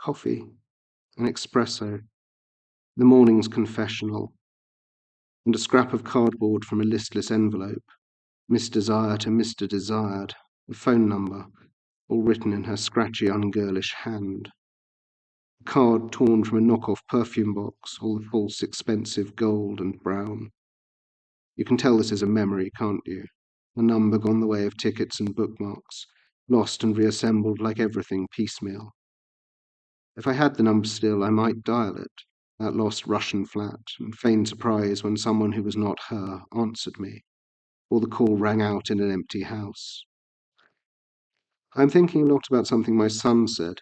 [SPEAKER 5] Coffee, an espresso, the morning's confessional, and a scrap of cardboard from a listless envelope. Miss Desire to Mr. Desired, a phone number, all written in her scratchy, ungirlish hand. A card torn from a knockoff perfume box, all the false, expensive gold and brown. You can tell this is a memory, can't you? A number gone the way of tickets and bookmarks, lost and reassembled like everything piecemeal. If I had the number still, I might dial it, that lost Russian flat, and feign surprise when someone who was not her answered me, or the call rang out in an empty house. I'm thinking a lot about something my son said.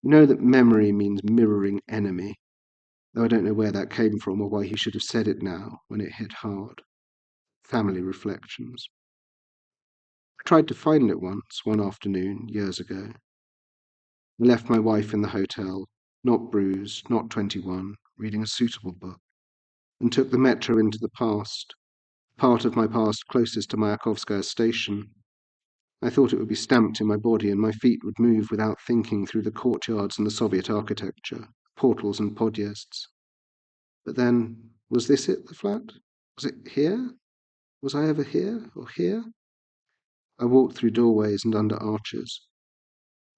[SPEAKER 5] You know that memory means mirroring enemy, though I don't know where that came from or why he should have said it now, when it hit hard. Family reflections. I tried to find it once, one afternoon, years ago. I left my wife in the hotel, not bruised, not 21, reading a suitable book, and took the metro into the past, part of my past closest to Mayakovskaya station. I thought it would be stamped in my body and my feet would move without thinking through the courtyards and the Soviet architecture, portals and podyests. But then, was this it, the flat? Was it here? Was I ever here or here? I walked through doorways and under arches.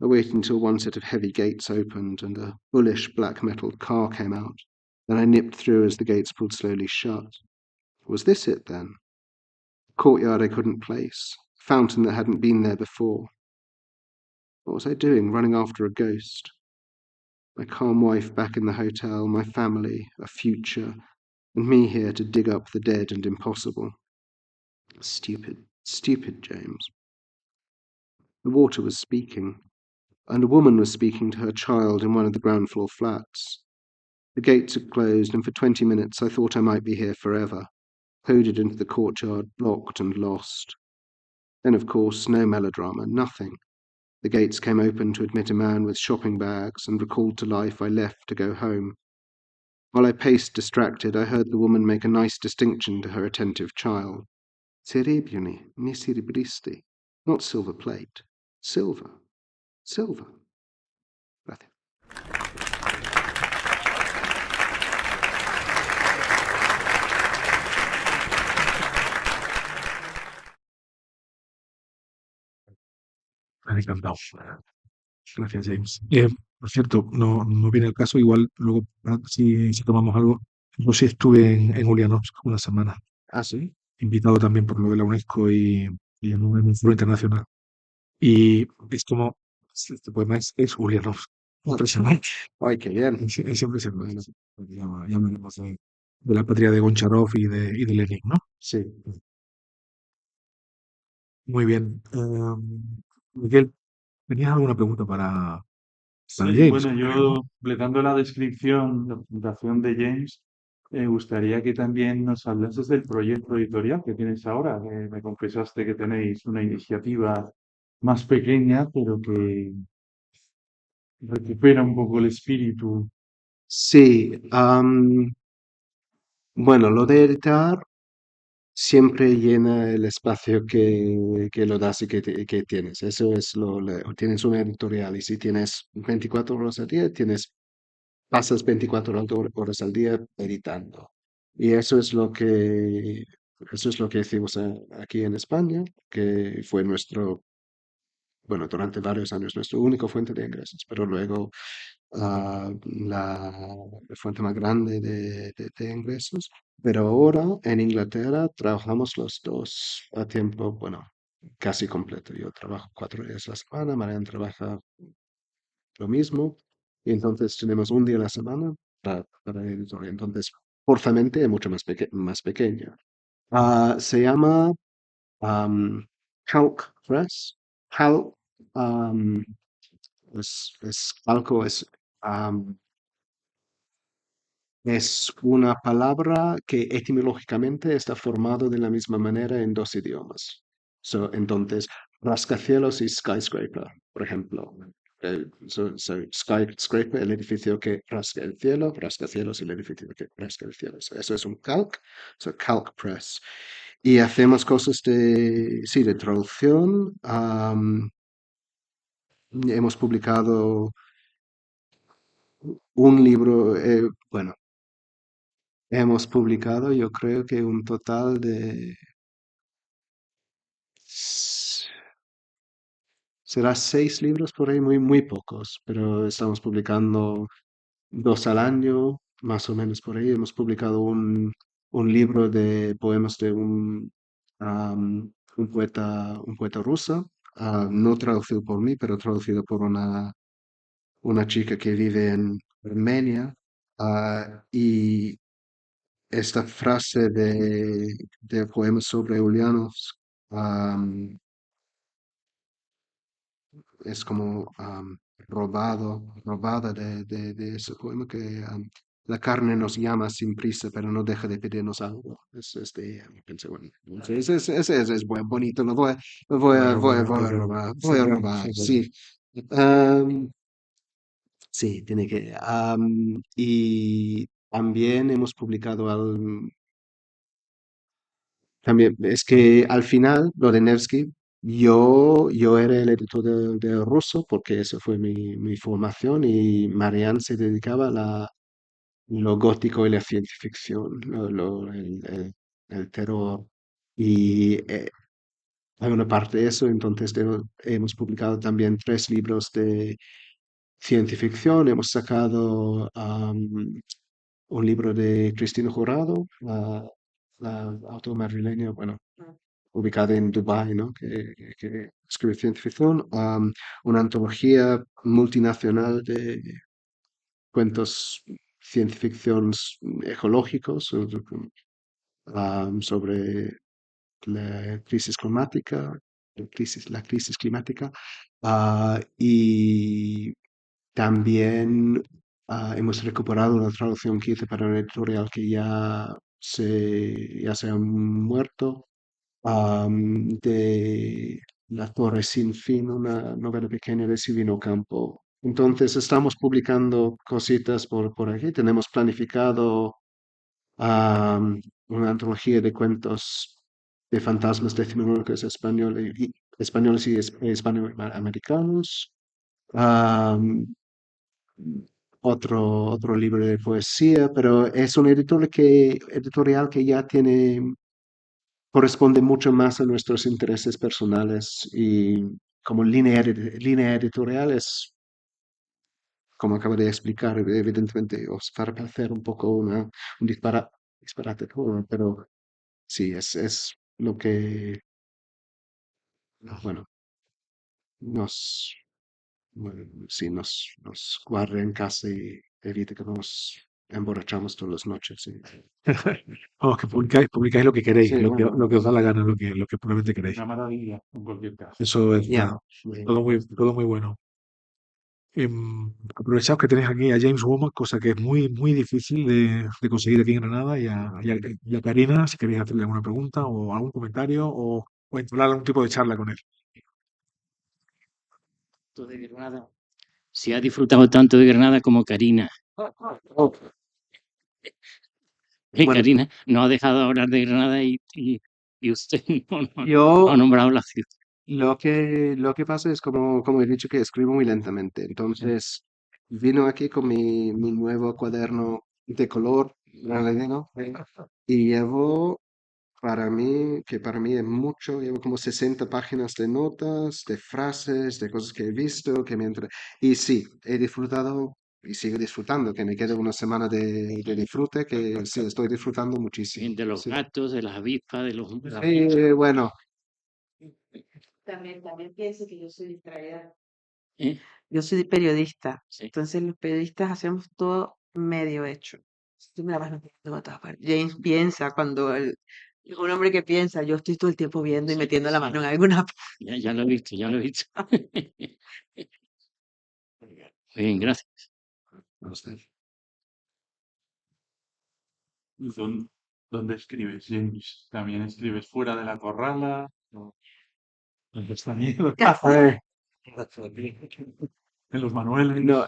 [SPEAKER 5] I waited until one set of heavy gates opened and a bullish black-metalled car came out. Then I nipped through as the gates pulled slowly shut. Was this it, then? A courtyard I couldn't place, a fountain that hadn't been there before. What was I doing, running after a ghost? My calm wife back in the hotel, my family, a future, and me here to dig up the dead and impossible. Stupid, stupid James. The water was speaking, and a woman was speaking to her child in one of the ground floor flats. The gates had closed, and for 20 minutes I thought I might be here forever, coded into the courtyard, blocked and lost. Then, of course, no melodrama, nothing. The gates came open to admit a man with shopping bags, and recalled to life, I left to go home. While I paced distracted, I heard the woman make a nice distinction to her attentive child. Cerebrioni, ni cerebristi. Not silver plate. Silver. Silver. Gracias.
[SPEAKER 3] Me han encantado. Gracias, James. Por cierto, no viene el caso, igual luego si tomamos algo. Yo sí estuve en Ulianovsk una semana,
[SPEAKER 5] Ah, sí.
[SPEAKER 3] invitado también por lo de la UNESCO y en un foro internacional. Y es como, este poema es Ulianovsk. impresionante.
[SPEAKER 5] ¡Ay, qué bien!
[SPEAKER 3] Es impresionante. Sí. Ya hablaremos de la patria de Goncharov y de Lenin, ¿no?
[SPEAKER 5] Sí.
[SPEAKER 3] Muy bien. Miguel, ¿tenías alguna pregunta para
[SPEAKER 1] Sí,
[SPEAKER 3] James?
[SPEAKER 1] bueno, yo completando la descripción, la presentación de James, me gustaría que también nos hablases del proyecto editorial que tienes ahora. Me confesaste que tenéis una iniciativa más pequeña, pero que recupera un poco el espíritu.
[SPEAKER 5] Sí, bueno, lo de editar siempre llena el espacio que lo das y que tienes. Eso es tienes una editorial y si tienes 24 horas al día, pasas 24 horas al día editando. Y eso es lo que hicimos aquí en España, que fue bueno, durante varios años nuestra única fuente de ingresos, pero luego la fuente más grande de ingresos. Pero ahora en Inglaterra trabajamos los dos a tiempo, bueno, casi completo. Yo trabajo 4 días a la semana, Marian trabaja lo mismo, y entonces tenemos un día a la semana para el editorial. Entonces, forzamente es mucho más pequeña. Se llama Calc Press. Calc um, calco, am, es una palabra que etimológicamente está formado de la misma manera en dos idiomas. Entonces, rascacielos y skyscraper, por ejemplo. Skyscraper, el edificio que rasca el cielo, rascacielos, el edificio que rasca el cielo. Eso es un calc, calc press. Y hacemos cosas sí, de traducción. Hemos publicado un libro, bueno, hemos publicado, yo creo que un total de, s- será 6 libros por ahí, muy pocos, pero estamos publicando 2 al año, más o menos por ahí. Hemos publicado un libro de poemas de un poeta ruso, no traducido por mí, pero traducido por una chica que vive en Armenia. Y esta frase de poemas sobre Julianos es como robada de ese poema que la carne nos llama sin prisa, pero no deja de pedirnos algo. Es de ella. Pensé, bueno, ese es bonito,
[SPEAKER 3] Bueno, bueno,
[SPEAKER 5] voy a
[SPEAKER 3] bueno.
[SPEAKER 5] robar, voy
[SPEAKER 3] Sí,
[SPEAKER 5] a
[SPEAKER 3] sí,
[SPEAKER 5] robar,
[SPEAKER 3] sí, sí.
[SPEAKER 5] sí. Am, sí, tiene que. Y también hemos publicado también, es que al final, lo de Nevsky, yo era el editor de ruso porque eso fue mi formación y Marianne se dedicaba a lo gótico y la ciencia ficción, el terror. Y hay una parte de eso, entonces hemos publicado también 3 libros de ciencia ficción, hemos sacado un libro de Cristina Jurado, la autora madrileña, bueno, ubicada en Dubái, ¿no? Que escribe ciencia ficción, una antología multinacional de cuentos ciencia ficción ecológicos sobre la crisis climática, la crisis climática, y también hemos recuperado una traducción que hice para una editorial que ya se ha muerto, de La Torre Sin Fin, una novela pequeña de Silvino Campo. Entonces estamos publicando cositas por aquí. Tenemos planificado una antología de cuentos de fantasmas decimonónicos españoles y hispanoamericanos. Am, otro libro de poesía, pero es un editorial que ya corresponde mucho más a nuestros intereses personales y como línea editorial es, como acabo de explicar, evidentemente os va a parecer un poco un disparate, pero sí, es lo que, bueno, nos, bueno, sí, nos guarde en casa y evite que nos emborrachamos todas las noches. Sí,
[SPEAKER 3] Vamos, que publicáis lo que queréis,
[SPEAKER 5] sí, bueno,
[SPEAKER 3] lo que os da la gana, lo que probablemente queréis.
[SPEAKER 1] Una maravilla, en cualquier caso.
[SPEAKER 3] Eso
[SPEAKER 5] ya.
[SPEAKER 3] está todo muy bueno. Aprovechaos que tenéis aquí a James Womack, cosa que es muy difícil de conseguir aquí en Granada, y a Karina, si queréis hacerle alguna pregunta o algún comentario o entablar algún tipo de charla con él.
[SPEAKER 6] De Granada. Si ha disfrutado tanto de Granada como Karina.
[SPEAKER 5] Bueno,
[SPEAKER 6] Karina no ha dejado de hablar de Granada y usted no ha
[SPEAKER 5] yo
[SPEAKER 6] nombrado la ciudad.
[SPEAKER 5] lo que pasa es como he dicho que escribo muy lentamente. Entonces, vino aquí con mi nuevo cuaderno de color granadino y llevo para mí es mucho, llevo como 60 páginas de notas, de frases, de cosas que he visto, Y sí, he disfrutado y sigo disfrutando, que me queda una semana de disfrute, que sí, estoy disfrutando muchísimo.
[SPEAKER 6] De los
[SPEAKER 5] Sí,
[SPEAKER 6] gatos, de las avispas, de los...
[SPEAKER 5] sí, bueno,
[SPEAKER 2] También pienso que yo soy distraída.
[SPEAKER 6] ¿Eh?
[SPEAKER 2] Yo soy periodista,
[SPEAKER 6] Sí.
[SPEAKER 2] entonces los periodistas hacemos todo medio hecho. Tú me la vas metiendo a todas partes. James piensa es un hombre que piensa, yo estoy todo el tiempo viendo y
[SPEAKER 6] Sí,
[SPEAKER 2] metiendo la
[SPEAKER 6] sí.
[SPEAKER 2] mano en alguna.
[SPEAKER 6] Ya lo he visto, ya lo he visto. Muy bien, gracias.
[SPEAKER 5] a usted.
[SPEAKER 1] ¿Y dónde escribes, James? ¿También escribes fuera de la corrala? ¿Dónde está miedo?
[SPEAKER 5] Eh,
[SPEAKER 1] En los manuales.
[SPEAKER 5] no,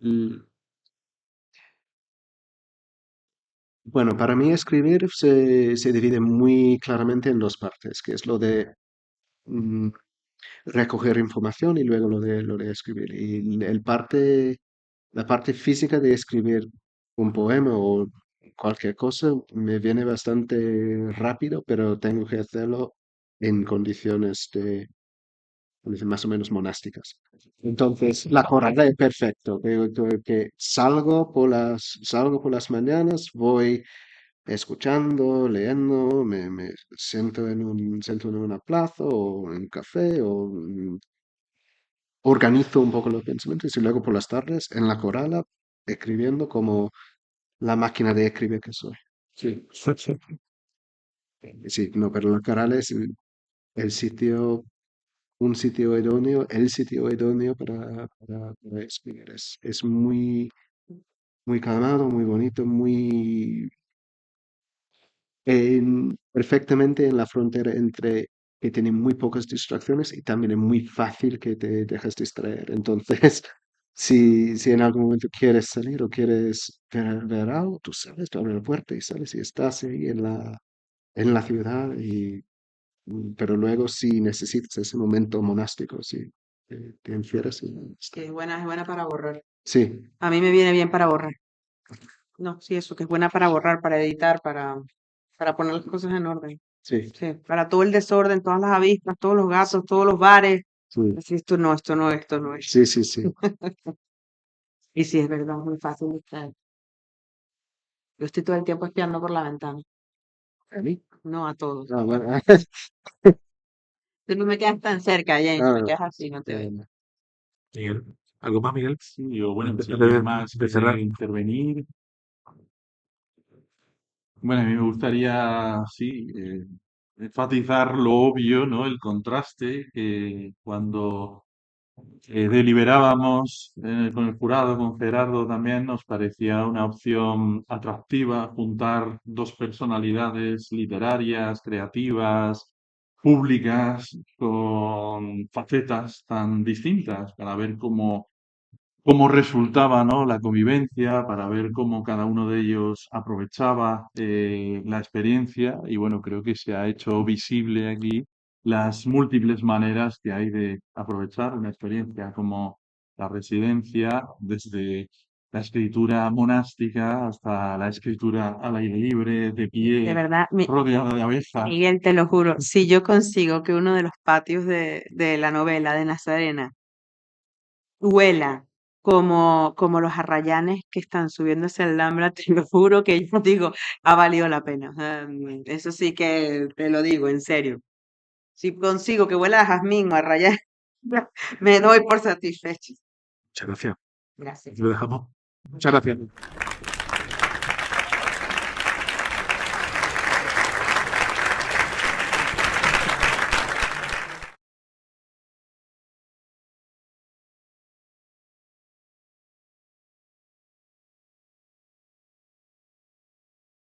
[SPEAKER 5] l- bueno, para mí escribir se divide muy claramente en dos partes, que es lo de mm, recoger información y luego lo de escribir. Y la parte física de escribir un poema o cualquier cosa me viene bastante rápido, pero tengo que hacerlo en condiciones más o menos monásticas. Entonces, la jornada es perfecto. Que salgo por las mañanas, voy escuchando, leyendo, me siento en una plaza o en un café o organizo un poco los pensamientos y luego por las tardes en la corala escribiendo como la máquina de escribir que soy. Sí, sí, no, pero la corala es el sitio, un sitio idóneo, el sitio idóneo para escribir. Es muy calmado, muy bonito, perfectamente en la frontera entre que tiene muy pocas distracciones y también es muy fácil que te dejes distraer. Entonces, si en algún momento quieres salir o quieres ver algo, tú sales, tú abres la puerta y sales y estás ahí en la ciudad. Pero luego si necesitas ese momento monástico, si te encierras y está.
[SPEAKER 2] Que es buena para borrar.
[SPEAKER 5] Sí,
[SPEAKER 2] A mí me viene bien para borrar. No, sí, eso, que es buena para borrar, para editar, para poner las cosas en orden.
[SPEAKER 5] sí,
[SPEAKER 2] Sí, para todo el desorden, todas las avispas, todos los gatos, todos los bares.
[SPEAKER 5] sí,
[SPEAKER 2] Decir, esto no, esto no, esto no es.
[SPEAKER 5] sí, sí, sí.
[SPEAKER 2] Y sí, es verdad, es muy fácil distraer. Yo estoy todo el tiempo espiando por la ventana.
[SPEAKER 5] ¿A mí?
[SPEAKER 2] No a todos.
[SPEAKER 5] Ah, bueno.
[SPEAKER 2] Tú no me quedas tan cerca, James, me
[SPEAKER 5] Ah,
[SPEAKER 2] quedas así, no te veo.
[SPEAKER 3] Miguel, ¿algo más, Miguel?
[SPEAKER 1] Sí, o bueno,
[SPEAKER 3] Antes
[SPEAKER 1] si alguien más
[SPEAKER 3] de cerrar.
[SPEAKER 1] quiere intervenir. Bueno, a mí me gustaría, sí, enfatizar lo obvio, ¿no? El contraste que cuando deliberábamos con el jurado, con Gerardo también, nos parecía una opción atractiva juntar dos personalidades literarias, creativas, públicas, con facetas tan distintas para ver cómo resultaba, ¿no? La convivencia, para ver cómo cada uno de ellos aprovechaba la experiencia y bueno, creo que se ha hecho visible aquí las múltiples maneras que hay de aprovechar una experiencia como la residencia, desde la escritura monástica hasta la escritura al aire libre, de
[SPEAKER 2] De
[SPEAKER 1] pie,
[SPEAKER 2] verdad,
[SPEAKER 1] rodeado de abejas.
[SPEAKER 2] Miguel, te lo juro, si yo consigo que uno de los patios de la novela de Nazarena huela como los arrayanes que están subiendo hacia el Alhambra, te lo juro que yo digo, ha valido la pena. O sea, eso sí que te lo digo, en serio. Si consigo que huela a jazmín o a rayán, me doy por satisfecha.
[SPEAKER 3] Muchas gracias.
[SPEAKER 2] Gracias.
[SPEAKER 3] Lo dejamos. Muchas gracias.